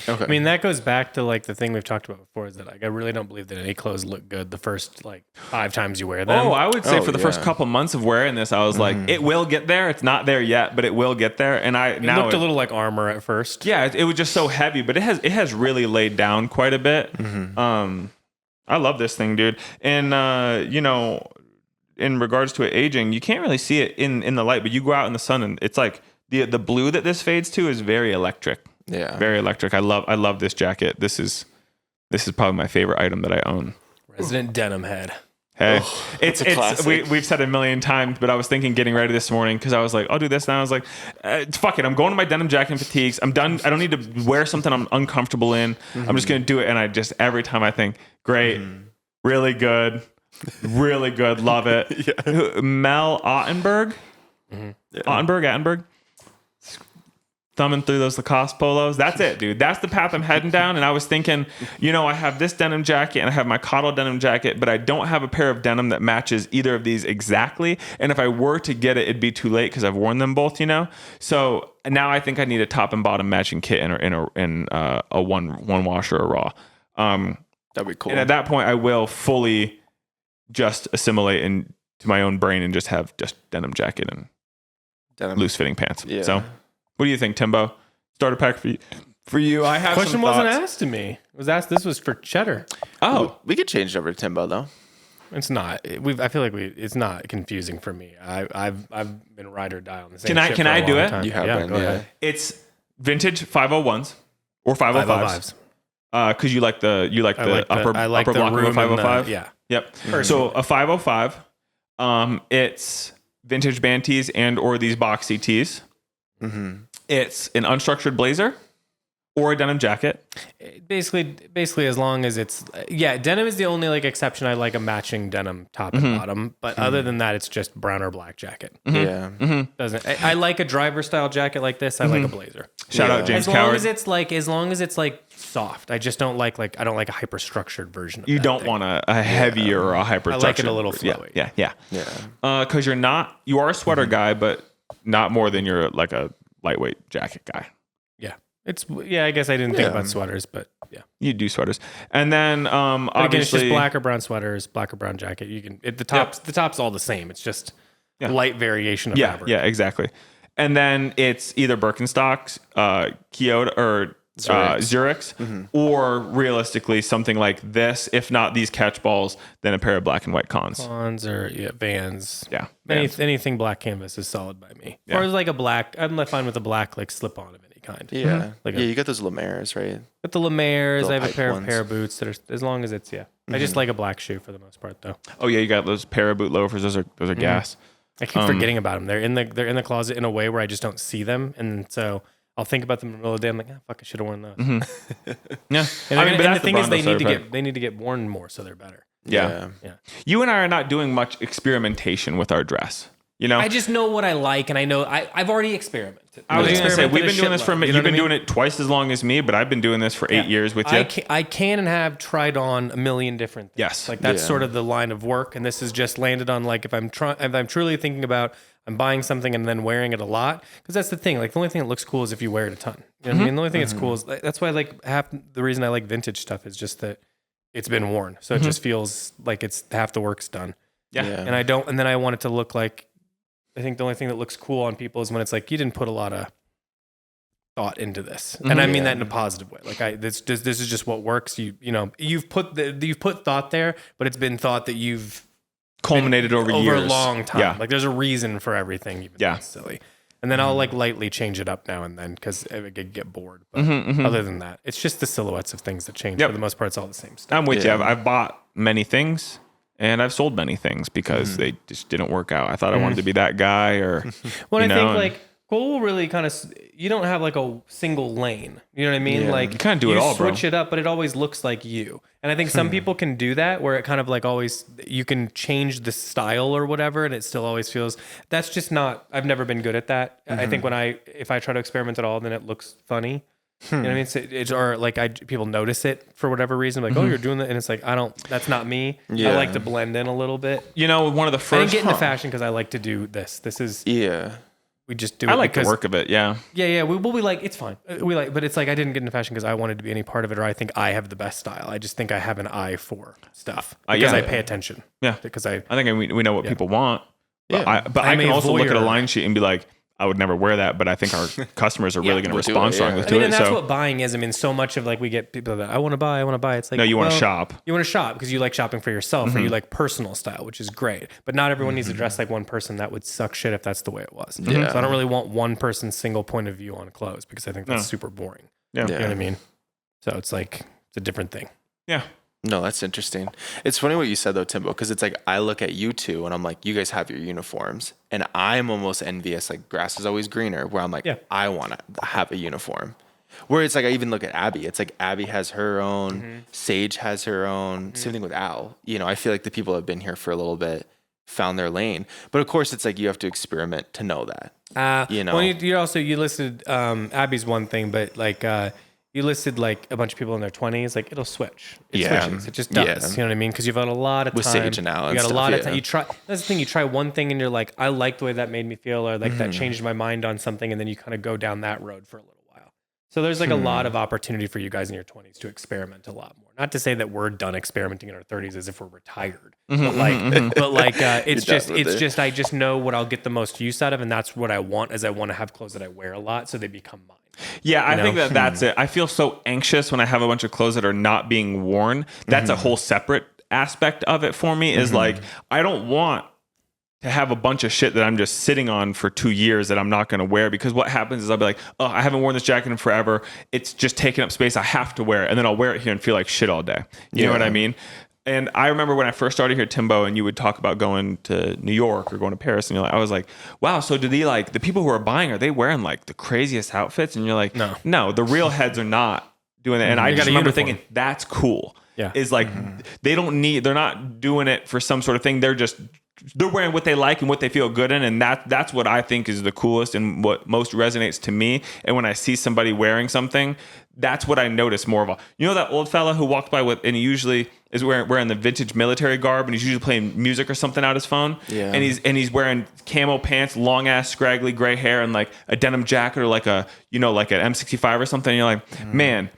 Okay. I mean, that goes back to like the thing we've talked about before, is that like I really don't believe that any clothes look good the first like 5 times you wear them. Oh, I would say Oh, for the first yeah. couple months of wearing this, I was like, it will get there. It's not there yet, but it will get there. And it looked a little like armor at first. yeah, it was just so heavy, but it has really laid down quite a bit. I love this thing, dude. And in regards to it aging, you can't really see it in the light, but you go out in the sun and it's like the blue that this fades to is very electric. Yeah. Very electric. I love this jacket. This is probably my favorite item that I own. Resident denim head. Hey, it's a classic. we've said it a million times, but I was thinking getting ready this morning because I was like, I'll do this now. I was like, fuck it. I'm going to my denim jacket and fatigues. I'm done. I don't need to wear something I'm uncomfortable in. I'm just going to do it. And I just, every time I think, great, really good, love it. Mel Ottenberg, Ottenberg. thumbing through those Lacoste polos. That's it, dude. That's the path I'm heading down. And I was thinking, I have this denim jacket and I have my Cottle denim jacket, but I don't have a pair of denim that matches either of these exactly. And if I were to get it, it'd be too late because I've worn them both, So now I think I need a top and bottom matching kit in a one wash or a raw. That'd be cool. And at that point, I will fully just assimilate into my own brain and just have just denim jacket and loose fitting pants. Yeah. So, what do you think, Timbo? Starter pack for you. I have Question some wasn't thoughts. asked to me. It was asked. This was for Cheddar. Oh, we could change it over to Timbo though. It's not. I feel like it's not confusing for me. I've been ride or die on the same. Can I do it? You have been. Go ahead. It's vintage 501s or 505s. 505s. Because you like the upper the block of a room 505. yeah. Yep. So a 505. It's vintage band tees and or these boxy tees. Mm-hmm. It's an unstructured blazer or a denim jacket. Basically, as long as it's denim is the only like exception. I like a matching denim top and bottom, but other than that, it's just brown or black jacket. Yeah. Doesn't I like a driver style jacket like this? I like a blazer. Shout out James As long Coward. as long as it's like soft. I just don't like I don't like a hyper structured version of You that don't thing. want a heavier or a hyper. I like it a little flowy. Yeah. Yeah. Because you are a sweater guy, but not more than you're like a lightweight jacket guy. Yeah. I guess I didn't think about sweaters, but yeah. You do sweaters, and then But again, it's obviously just black or brown sweaters, black or brown jacket. You can the top's all the same. It's just light variation of fabric. Yeah, exactly. And then it's either Birkenstocks, Kyoto, or Zurichs, or realistically something like this. If not these catch balls, then a pair of black and white Cons. Cons or Vans. Yeah, Vans. Anything black canvas is solid by me. Yeah. Or like a black. I'm fine with a black like slip on of any kind. Yeah. Like you got those Lemaires, right? With the Lemaires, Little I have a pipe pair ones. of boots that are as long as it's I just like a black shoe for the most part though. Oh yeah, you got those Paraboot loafers. Those are gas. I keep forgetting about them. They're in the closet in a way where I just don't see them, and so I'll think about them in the middle of the day. I'm like, fuck, I should have worn those. Yeah, And but the thing is, they need to get. they need to get worn more, so they're better. Yeah. You and I are not doing much experimentation with our dress. I just know what I like, and I know I've already experimented. I was going to say we've been doing this for a minute. You've been doing doing it twice as long as me, but I've been doing this for 8 years with you. I can and have tried on a million different things. Yes. Like that's sort of the line of work, and this is just landed on like if I'm truly thinking about I'm buying something and then wearing it a lot, because that's the thing. Like the only thing that looks cool is if you wear it a ton. You know what I mean? The only thing that's cool is that's why the reason I like vintage stuff is just that it's been worn, so it just feels like it's half the work's done. Yeah. And then I want it to look like. I think the only thing that looks cool on people is when it's like you didn't put a lot of thought into this, and I mean that in a positive way. Like this is just what works. You've put thought there, but it's been thought that you've culminated over years, a long time. Yeah. Like there's a reason for everything. Even Yeah. that's silly. And then I'll like lightly change it up now and then because I could get bored. But other than that, it's just the silhouettes of things that change. Yep. For the most part, it's all the same stuff. I'm with you. I've bought many things. And I've sold many things because they just didn't work out. I thought I wanted to be that guy, or Well, I think like Cole really kind of you don't have like a single lane. You know what I mean? Yeah. Like You kinda do it all, bro. switch it up, but it always looks like you. And I think some people can do that where it kind of like always you can change the style or whatever, and it still always feels. That's just not. I've never been good at that. I think if I try to experiment at all, then it looks funny. You know what I mean? So it's or like people notice it for whatever reason, like, oh, you're doing that, and it's like that's not me. Yeah. I like to blend in a little bit. one of the I first. didn't get into fashion because I like to do this. This is we just do. I it like because, the work of it. Yeah. Yeah. We like it's fine. But it's like I didn't get into fashion because I wanted to be any part of it, or I think I have the best style. I just think I have an eye for stuff because I pay attention. Yeah. Because I think we know what people want. But Yeah. I I'm can a also look at a voyeur. line sheet and be like, I would never wear that, but I think our customers are really going to we'll do respond it, strongly yeah. to and it. that's So what buying is. I mean, so much of like we get people that I want to buy. It's like no, you want to well, shop. You want to shop because you like shopping for yourself or you like personal style, which is great. But not everyone needs to dress like one person. That would suck shit if that's the way it was. Yeah. So I don't really want one person's single point of view on clothes because I think that's super boring. Yeah. You know what I mean? So it's like it's a different thing. Yeah. No, that's interesting. It's funny what you said though, Timbo, because it's like I look at you two and I'm like, you guys have your uniforms, and I'm almost envious. Like grass is always greener. Where I'm like, I want to have a uniform. Where it's like I even look at Abby. It's like Abby has her own, Sage has her own. Same thing with Al. I feel like the people that have been here for a little bit found their lane. But of course, it's like you have to experiment to know that. You know? Well, you listed Abby's one thing, but like you listed like a bunch of people in their 20s. Like it'll switch. It switches. It just does. Yeah. You know what I mean? Because you've had a lot of time. With Sage and Al You and got a stuff, lot of yeah. time. You try. That's the thing. You try one thing and you're like, I like the way that made me feel, or like that changed my mind on something, and then you kind of go down that road for a little while. So there's like a lot of opportunity for you guys in your 20s to experiment a lot more. Not to say that we're done experimenting in our 30s as if we're retired, but like it's just I just know what I'll get the most use out of, and that's what I want. Is I want to have clothes that I wear a lot, so they become mine. Yeah, I think that's it. I feel so anxious when I have a bunch of clothes that are not being worn. That's a whole separate aspect of it for me. Is like I don't want to have a bunch of shit that I'm just sitting on for 2 years that I'm not going to wear, because what happens is I'll be like, oh, I haven't worn this jacket in forever. It's just taking up space. I have to wear it. And then I'll wear it here and feel like shit all day. You know what I mean? And I remember when I first started here, Timbo, and you would talk about going to New York or going to Paris, and you're like, I was like, wow, so do they like the people who are buying, are they wearing like the craziest outfits? And you're like, no, the real heads are not doing that. And I just remember thinking, that's cool. Yeah. Is like, they're not doing it for some sort of thing. They're wearing what they like and what they feel good in, and that's what I think is the coolest and what most resonates to me. And when I see somebody wearing something, that's what I notice more of. You know that old fella who walked by and he usually is wearing the vintage military garb, and he's usually playing music or something out his phone. Yeah. And he's wearing camo pants, long ass scraggly gray hair, and like a denim jacket or like an M65 or something. And you're like, man,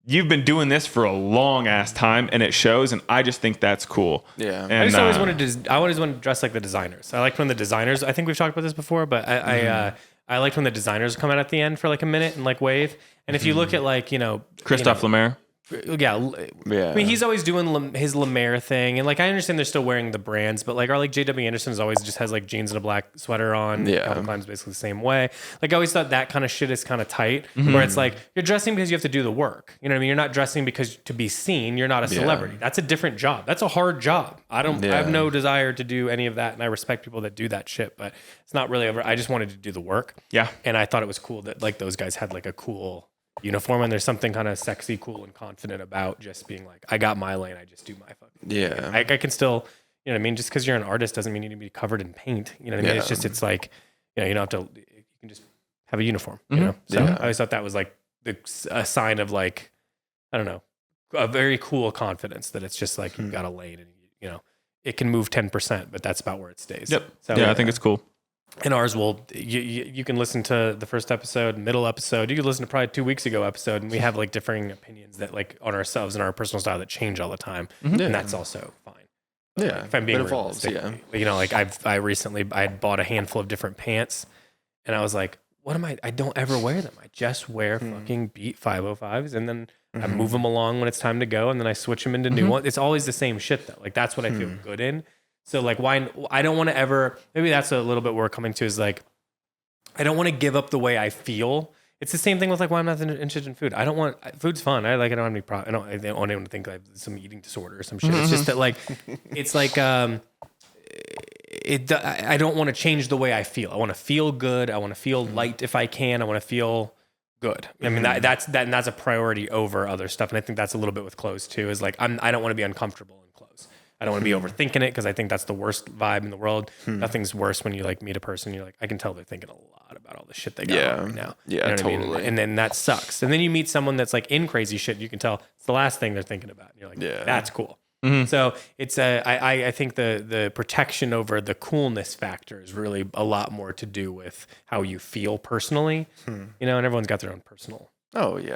you've been doing this for a long ass time, and it shows. And I just think that's cool. Yeah. And, I just always wanted to dress like the designers. I liked when the designers, I think we've talked about this before, but I liked when the designers come out at the end for like a minute and like wave. And if you look at like, Christophe Lemaire. Yeah. I mean, he's always doing his Lemaire thing. And like, I understand they're still wearing the brands, but like, JW Anderson always just has like jeans and a black sweater on. Yeah. Calvin Klein's basically the same way. Like, I always thought that kind of shit is kind of tight, where it's like, you're dressing because you have to do the work. You know what I mean? You're not dressing because to be seen. You're not a celebrity. That's a different job. That's a hard job. I have no desire to do any of that. And I respect people that do that shit, but it's not really I just wanted to do the work. Yeah. And I thought it was cool that like those guys had like a cool uniform, and there's something kind of sexy, cool, and confident about just being like, I got my lane, I just do my fucking thing. I can still, you know what I mean? Just because you're an artist doesn't mean you need to be covered in paint. You know what I mean? It's like, you don't have to, you can just have a uniform, you know? So I always thought that was like a sign of like, I don't know, a very cool confidence that it's just like, you've got a lane and it can move 10%, but that's about where it stays. Yep. So, I think it's cool. And ours will, you can listen to the first episode, middle episode. You could listen to probably 2 weeks ago episode, and we have like differing opinions that like on ourselves and our personal style that change all the time, and that's also fine. But Yeah, like, if I'm being it evolves. realistic, like I recently had bought a handful of different pants, and I was like, what am I don't ever wear them. I just wear fucking Beat 505s, and then I move them along when it's time to go, and then I switch them into new ones. It's always the same shit though. Like that's what I feel good in. So like, why I don't want to ever, maybe that's a little bit where we're coming to is like, I don't want to give up the way I feel. It's the same thing with like why I'm not interested in food. Food's fun. I don't have any problem. I don't want anyone to think I have some eating disorder or some shit. It's just that like, it's like, I don't want to change the way I feel. I want to feel good. I want to feel light if I can. I want to feel good. I mean, that's a priority over other stuff. And I think that's a little bit with clothes too, is like, I don't want to be uncomfortable in clothes. I don't want to be overthinking it, because I think that's the worst vibe in the world. Nothing's worse when you like meet a person, you're like, I can tell they're thinking a lot about all the shit they got right now. Yeah, you know what totally. I mean? And then that sucks. And then you meet someone that's like in crazy shit, you can tell it's the last thing they're thinking about. And you're like, that's cool. So it's I think the protection over the coolness factor is really a lot more to do with how you feel personally, and everyone's got their own personal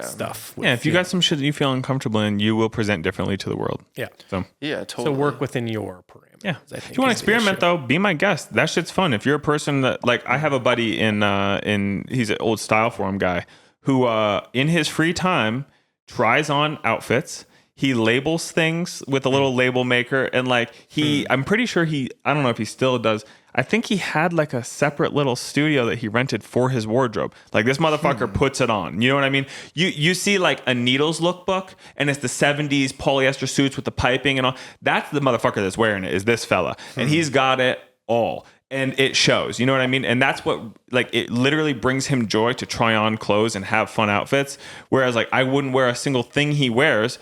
stuff. If you got some shit that you feel uncomfortable in, you will present differently to the world. Yeah. So So totally. work within your parameters. Yeah. I think If you want to experiment though, be my guest. That shit's fun. If you're a person that like, I have a buddy in he's an old style forum guy who in his free time tries on outfits. He labels things with a little label maker, and like I'm pretty sure I don't know if he still does. I think he had like a separate little studio that he rented for his wardrobe. Like this motherfucker puts it on. You know what I mean? You see like a Needles lookbook, and it's the 70s polyester suits with the piping and all. That's the motherfucker that's wearing it, is this fella. And he's got it all. And it shows, you know what I mean? And that's what, like, it literally brings him joy to try on clothes and have fun outfits. Whereas, like, I wouldn't wear a single thing he wears,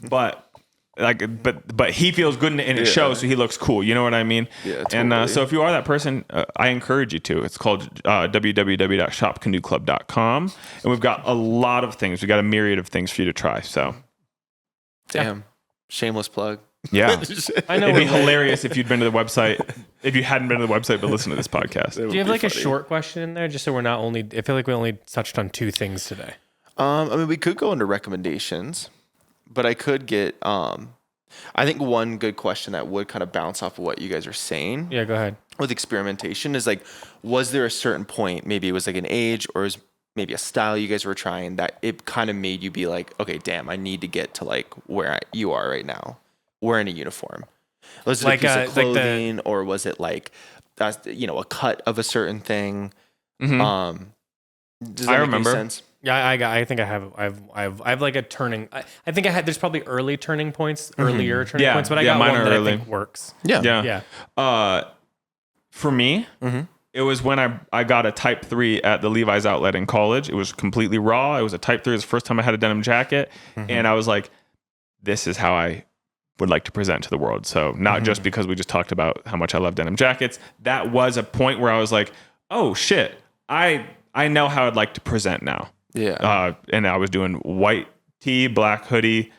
but Like, but he feels good and it shows, so he looks cool. You know what I mean? Yeah, And totally. so if you are that person, I encourage you to. It's called www.shopcanoeclub.com, and we've got a lot of things. We've got a myriad of things for you to try. So, Damn. Shameless plug. yeah, I know. it'd be hilarious if you'd been to the website. If you hadn't been to the website, but listen to this podcast. Do you have like a short question in there, just so we're not only? I feel like we only touched on 2 things today. I mean, we could go into recommendations, but I could get. I think one good question that would kind of bounce off of what you guys are saying. Yeah, go ahead. With experimentation is like, was there a certain point? Maybe it was like an age, or is maybe a style you guys were trying that it kind of made you be like, okay, damn, I need to get to like where you are right now, wearing a uniform. Was it Like, a piece of like the- clothing, or was it like, a cut of a certain thing? Does that I make any remember. sense? Yeah, I think I have like a turning. I think I had. There's probably earlier turning points, but I Yeah, got mine one are that early. I think works. Yeah. Yeah. For me, it was when I got a Type 3 at the Levi's outlet in college. It was completely raw. It was a Type 3. It was the first time I had a denim jacket. And I was like, this is how I would like to present to the world. So not just because we just talked about how much I love denim jackets. That was a point where I was like, oh, shit. I know how I'd like to present now. Yeah. And I was doing white tee, black hoodie,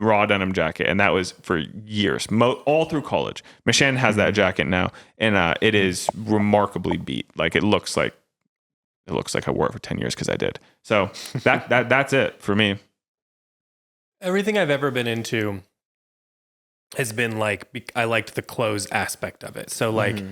raw denim jacket, and that was for years, all through college. Michelle has that jacket now, and it is remarkably beat. Like it looks like I wore it for 10 years because I did. So that's it for me. Everything I've ever been into has been like I liked the clothes aspect of it. So like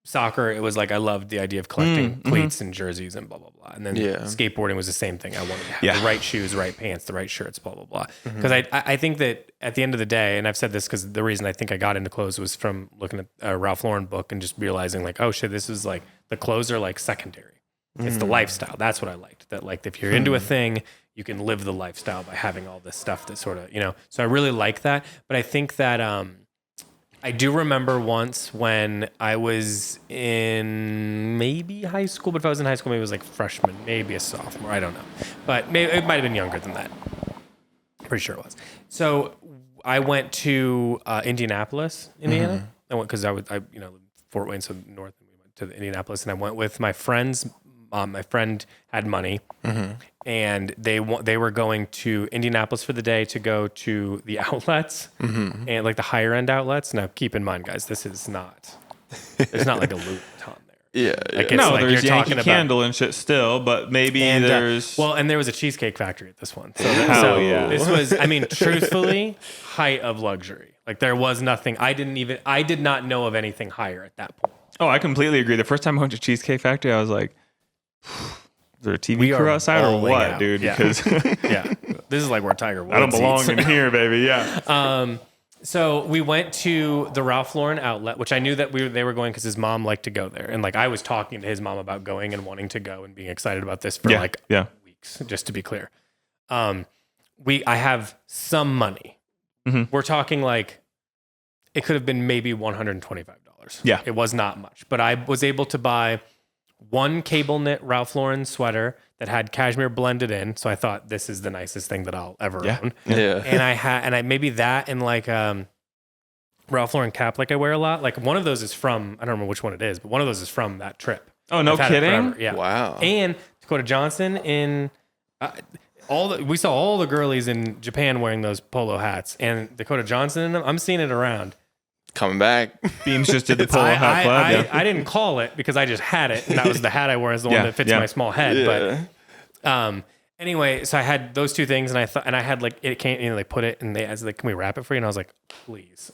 soccer, it was like I loved the idea of collecting cleats and jerseys and blah blah blah. And then skateboarding was the same thing. I wanted to have the right shoes, the right pants, the right shirts, blah blah blah. Because I think that at the end of the day, and I've said this because the reason I think I got into clothes was from looking at a Ralph Lauren book and just realizing like, oh shit, this is like the clothes are like secondary. It's the lifestyle. That's what I liked. That like if you're into a thing, you can live the lifestyle by having all this stuff that sort of, so I really like that. But I think that I do remember once when I was in maybe high school, but if I was in high school, maybe it was like freshman, maybe a sophomore. I don't know. But maybe it might have been younger than that. Pretty sure it was. So I went to Indianapolis, Indiana. I went because I Fort Wayne, so north. We went to Indianapolis, and I went with my friends. My friend had money, and they were going to Indianapolis for the day to go to the outlets and like the higher end outlets. Now, keep in mind, guys, this is not. There's not like a Louis Vuitton there. Yeah. Like, it's No, like there's you're Yankee talking Candle and shit still, but maybe and, there's and there was a cheesecake factory at this one. So, yeah. this was, I mean, truthfully, height of luxury. Like there was nothing. I did not know of anything higher at that point. Oh, I completely agree. The first time I went to Cheesecake Factory, I was like, is there a TV We crew are outside or balling what, out. dude? Yeah. Because Yeah, this is like where Tiger Woods I don't belong eats. in here, baby. Yeah. So we went to the Ralph Lauren outlet, which I knew that they were going because his mom liked to go there, and like I was talking to his mom about going and wanting to go and being excited about this for weeks. Just to be clear, I have some money. We're talking like it could have been maybe $125. Yeah. It was not much, but I was able to buy one cable knit Ralph Lauren sweater that had cashmere blended in. So I thought this is the nicest thing that I'll ever own. Yeah. And I maybe that and like Ralph Lauren cap like I wear a lot. Like one of those is from, I don't remember which one it is, but one of those is from that trip. Oh, no I've had it kidding? forever. Yeah. Wow. And Dakota Johnson in we saw all the girlies in Japan wearing those polo hats, and Dakota Johnson in them. I'm seeing it around. Coming back. Beams just did the polo hat club. I didn't call it because I just had it, and that was the hat I wore as the one that fits my small head. But anyway, so I had those two things, and I had like it came, they put it, and they was like, can we wrap it for you? And I was like, please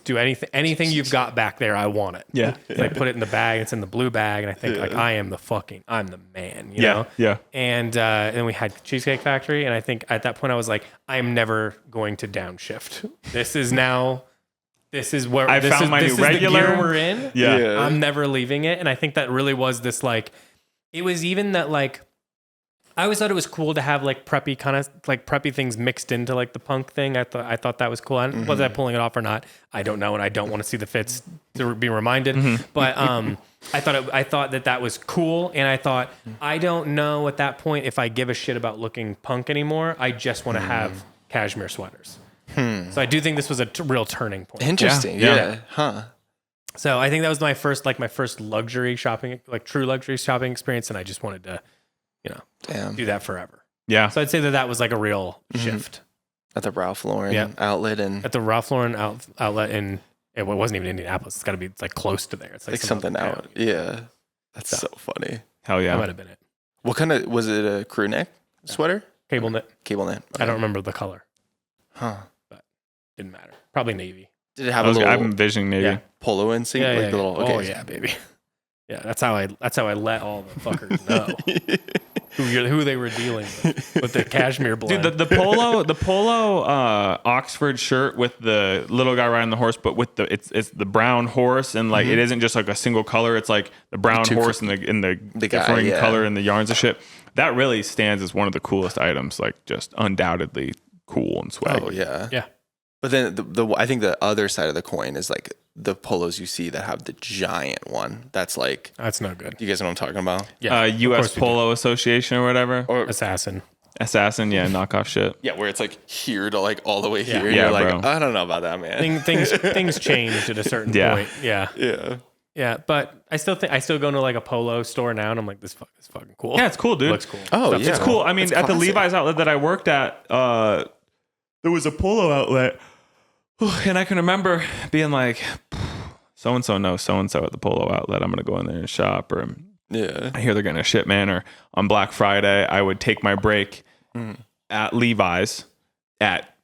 do anything you've got back there. I want it. Yeah. And I put it in the bag. It's in the blue bag, and I think like I'm the man. You know? Yeah. And then we had Cheesecake Factory, and I think at that point I was like, I'm never going to downshift. This is where I this found is, my this new is regular. the gear we're in. Yeah. I'm never leaving it. And I think that really was this like, it was even that like, I always thought it was cool to have like preppy kind of like preppy things mixed into like the punk thing. I thought that was cool. Was I pulling it off or not? I don't know. And I don't want to see the fits to be reminded. But I thought that was cool. And I thought, I don't know at that point if I give a shit about looking punk anymore. I just want to have cashmere sweaters. So I do think this was a real turning point. Interesting. Yeah. Huh. So I think that was my first luxury shopping, like true luxury shopping experience. And I just wanted to, do that forever. Yeah. So I'd say that was like a real shift. At the Ralph Lauren outlet At the Ralph Lauren outlet it wasn't even Indianapolis. It's got to be like close to there. It's like something out. Yeah. That's so funny. Hell yeah. That might have been it. What kind of, was it a crew neck sweater? Cable knit. Cable knit. Okay. I don't remember the color. Huh. But didn't matter. Probably navy. Did it have a little I'm envisioning navy. polo insert? Yeah, The little, okay. Oh yeah, baby. Yeah, that's how I let all the fuckers know who they were dealing with the cashmere blend. Dude, the polo Oxford shirt with the little guy riding the horse, but with it's the brown horse, and like it isn't just like a single color. It's like the brown horse and the differing color and the yarns and shit. That really stands as one of the coolest items. Like just undoubtedly cool and swag. Oh yeah. Yeah. But then I think the other side of the coin is like the polos you see that have the giant one. That's no good. you guys know what I'm talking about? Yeah. U.S. Polo Association or whatever. Or Assassin. Yeah, knockoff shit. yeah, where it's like here to like all the way here. Yeah, You're like, bro. I don't know about that, man. Things changed at a certain point. Yeah. Yeah. Yeah, but I still go into like a polo store now, and I'm like, this is fucking cool. Yeah, it's cool, dude. Looks cool. Oh, Stuff yeah. It's cool. I mean, It's at the classic. Levi's outlet that I worked at, there was a polo outlet, and I can remember being like, so and so knows so and so at the polo outlet. I'm gonna go in there and shop, or Yeah. I hear they're getting a shit, man. Or on Black Friday, I would take my break at Levi's at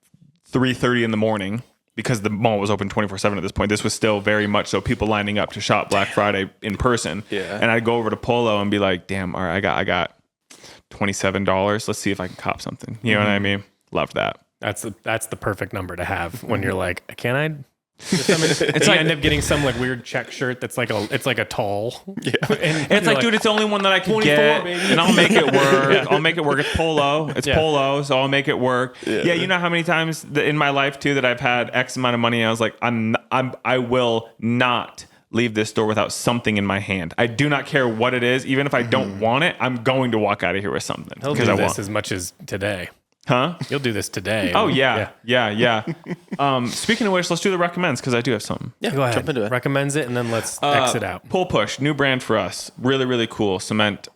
3:30 in the morning because the mall was open 24/7 at this point. This was still very much so people lining up to shop Black Friday in person. Yeah. And I'd go over to Polo and be like, damn, all right, I got $27. Let's see if I can cop something. You know what I mean? Loved that. That's the perfect number to have when you're like, can I? It's like, end up getting some like weird check shirt that's like a tall. Yeah. And It's like, dude, it's the only one that I can 24, get, baby. and I'll make it work. I'll make it work. It's polo. It's Yeah. polo, so I'll make it work. Yeah, you know how many times in my life too that I've had X amount of money, and I was like, I will not leave this store without something in my hand. I do not care what it is, even if I don't want it. I'm going to walk out of here with something He'll because do I this want. as much as today. Huh? You'll do this today. Oh yeah. Speaking of which, let's do the recommends because I do have something. Yeah. Go ahead. Jump into it. Recommends it, and then let's exit out. Pull Push, new brand for us. Really, really cool. Cement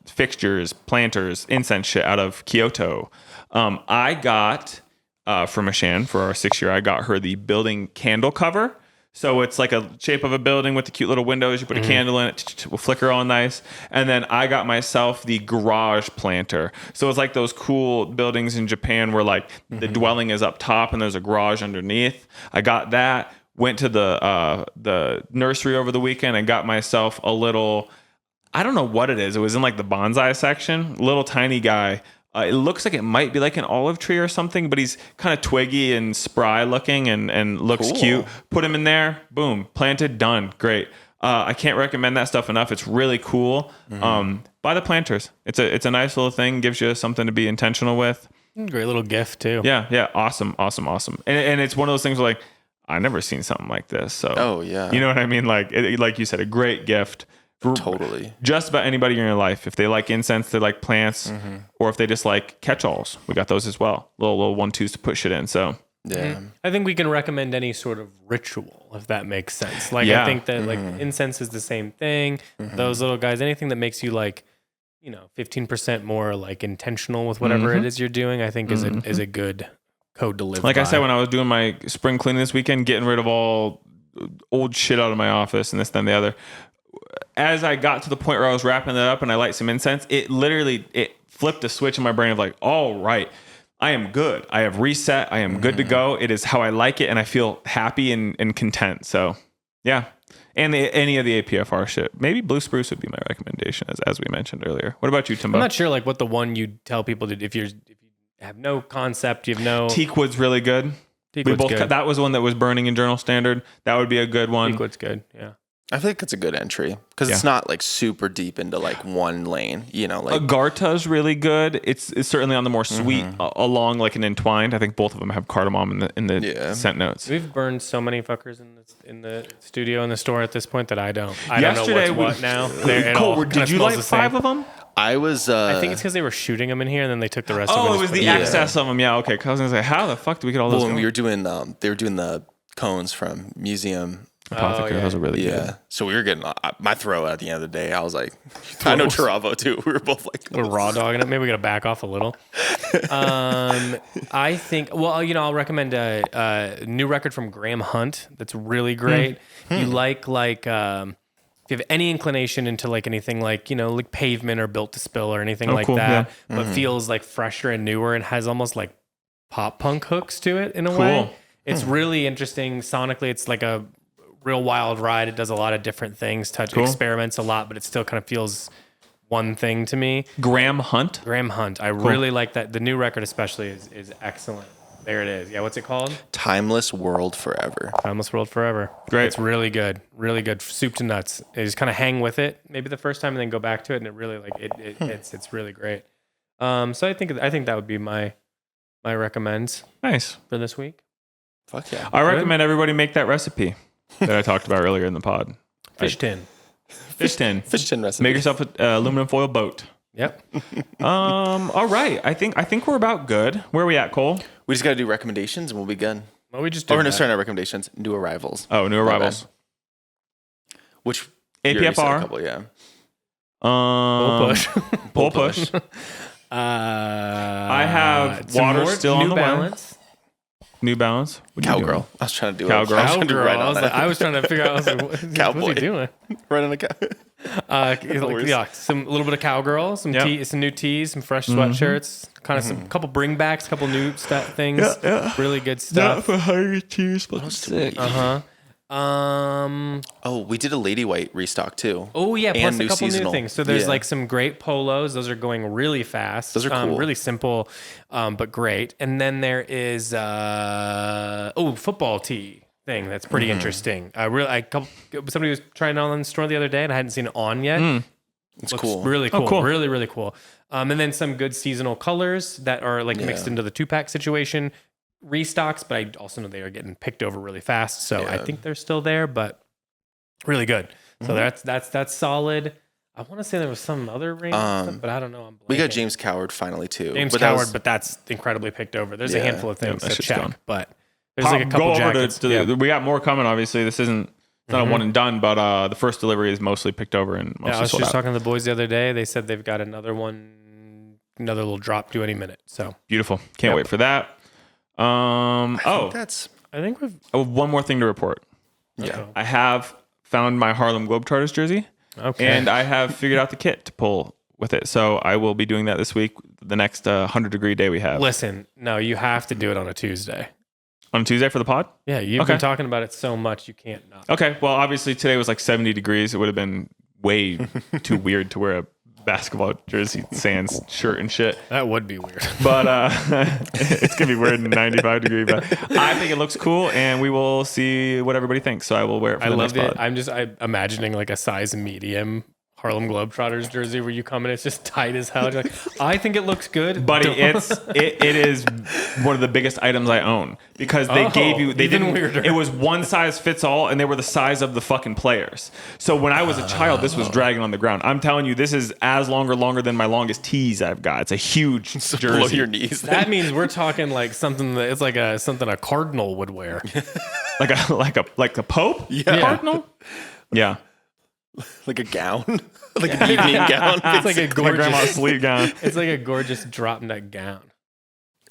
fixtures, planters, incense shit out of Kyoto. I got from Ashan for our 6th year, I got her the building candle cover. So it's like a shape of a building with the cute little windows. You put a candle in it, will flicker all nice. And then I got myself the garage planter. So it's like those cool buildings in Japan where like the dwelling is up top and there's a garage underneath. I got that. Went to the nursery over the weekend and got myself a little, I don't know what it is. It was in like the bonsai section, little tiny guy. It looks like it might be like an olive tree or something, but he's kind of twiggy and spry looking and looks Cool. cute. Put him in there, boom, planted, done, great. I can't recommend that stuff enough. It's really cool. Buy the planters. It's a nice little thing. Gives you something to be intentional with. Great little gift too. Yeah, awesome. And it's one of those things where like I never seen something like this. So Oh, yeah. you know what I mean? Like like you said, a great gift. For Totally. just about anybody in your life. If they like incense, they like plants, or if they just like catch-alls, we got those as well. Little 1-2s to put shit in. So Yeah. I think we can recommend any sort of ritual, if that makes sense. Like, Yeah. I think that like incense is the same thing. Those little guys, anything that makes you like, 15% more like intentional with whatever it is you're doing, I think is a good code to live like by. I said, when I was doing my spring cleaning this weekend, getting rid of all old shit out of my office and this, then the other. As I got to the point where I was wrapping it up and I light some incense, it flipped a switch in my brain of like, all right, I am good. I have reset. I am good to go. It is how I like it. And I feel happy and content. So yeah. And any of the APFR shit. Maybe Blue Spruce would be my recommendation as we mentioned earlier. What about you, Timbo? I'm not sure like what the one you tell people to, if you have no concept, you have no... Teakwood's really good. Teakwood's good. That was one that was burning in Journal Standard. That would be a good one. Teakwood's good, yeah. I feel like it's a good entry because it's not like super deep into like one lane, like Agartha's really good. It's certainly on the more sweet along like an entwined. I think both of them have cardamom in the scent notes. We've burned so many fuckers in the studio in the store at this point that I don't Yesterday know what's what now. They're, it Cole, all did kinda you smells light the same. 5 of them? I was. I think it's because they were shooting them in here, and then they took the rest of Oh, it. it was the excess of them. Yeah, okay. Because I was gonna say, how the fuck do we get all those? Well, when we were doing, they were doing the cones from Museum. Apothecary, those are really good. Yeah. So we were getting my throw at the end of the day. I was like, I know Taravo too. We were both like, we're raw dogging it. Maybe we got to back off a little. I think, well, I'll recommend a new record from Graham Hunt that's really great. You like, if you have any inclination into like anything like, like Pavement or Built to Spill or anything like cool, that, yeah. but feels like fresher and newer and has almost like pop punk hooks to it in a way. It's really interesting. Sonically, it's like a real wild ride. It does a lot of different things, experiments a lot, but it still kind of feels one thing to me. Graham Hunt. I really like that. The new record especially is excellent. There it is. Yeah, what's it called? Timeless World Forever. Timeless World Forever. Great. It's really good. Really good. Soup to nuts. You just kind of hang with it maybe the first time and then go back to it, and it really it's really great. So I think that would be my recommends Nice. for this week. Fuck yeah. I recommend everybody make that recipe that I talked about earlier in the pod. Fish tin. Fish tin. Fish tin recipe. Make yourself an aluminum foil boat. Yep. All right. I think we're about good. Where are we at, Cole? We just got to do recommendations and we'll be good. Well, we just did Or no, that. sorry, not recommendations. New arrivals. Oh, new arrivals. Which you already said APFR. a couple, yeah. Bull push. Bull push. I have water still on New the Balance. way. New Balance. What are you doing? Cowgirl. I was trying to do Cowgirl. it. I was trying to do right on that. I was trying to figure out. I was like, what's Cowboy. he doing? Right on the cow. Some little bit of cowgirl, some new tees, some fresh sweatshirts, kind of some couple bringbacks, couple new things. Yeah. Really good stuff. for higher tiers, but Sick. Oh, we did a Lady White restock too. Oh yeah, plus And a new couple seasonal. new things. So there's Yeah. like some great polos. Those are going really fast. Those are cool. Really simple, but great. And then there is football tee thing that's pretty interesting. Somebody was trying it on in the store the other day, and I hadn't seen it on yet. It's Looks cool. really cool. cool. Really, really cool. And then some good seasonal colors that are like mixed into the 2-pack situation. Restocks, but I also know they are getting picked over really fast. So I think they're still there, but really good. So that's solid. I want to say there was some other range stuff, but I don't know. I'm We got blanking. James Coward finally too. James But that Coward, was- but that's incredibly picked over. There's a handful of things that to shit's check, gone. but there's like a couple jackets. We got more coming. Obviously, this isn't. It's not a one and done, but the first delivery is mostly picked over and mostly I was sold just out. talking to the boys the other day. They said they've got another little drop due any minute. So Beautiful. Can't wait for that. That's I think we've One more thing to report. yeah. I have found my Harlem Globetrotters jersey, and I have figured out the kit to pull with it. So I will be doing that this week, the next 100-degree day we have. Listen, no, you have to do it on a Tuesday. On Tuesday for the pod? Yeah, you've been talking about it so much you can't not. Okay. Well, obviously today was like 70 degrees. It would have been way too weird to wear a basketball jersey, sans shirt and shit. That would be weird. But it's going to be weird in 95 degree. But I think it looks cool, and we will see what everybody thinks. So I will wear it for I the loved next it. pod. I'm imagining like a size medium Harlem Globetrotters jersey where you come in, it's just tight as hell. You're like, I think it looks good. Buddy, it is one of the biggest items I own because they gave you even weirder. It was one size fits all, and they were the size of the fucking players. So when I was a child, this was dragging on the ground. I'm telling you, this is as longer than my longest tees I've got. It's a huge jersey. Below your knees. That means we're talking like something that it's like something a cardinal would wear. like a pope? Yeah. Cardinal? Yeah. Like a gown, like an evening gown. It's like a My grandma's gorgeous. sleep gown. It's like a gorgeous drop neck gown.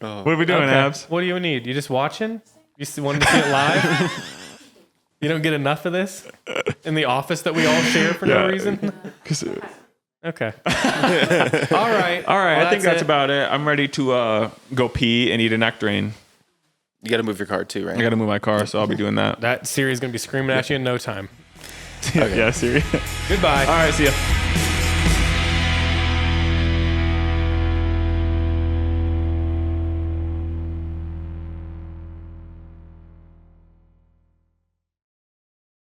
What are we doing, Abs? What do you need? You just watching? You wanted to see it live? You don't get enough of this in the office that we all share for no reason. Okay. All right. All right. Well, I think that's it. about it. I'm ready to go pee and eat a nectarine. You got to move your card too, right? I got to move my car, so I'll be doing that. That Siri's gonna be screaming at you in no time. Yeah, Siri. Goodbye. All right. See ya.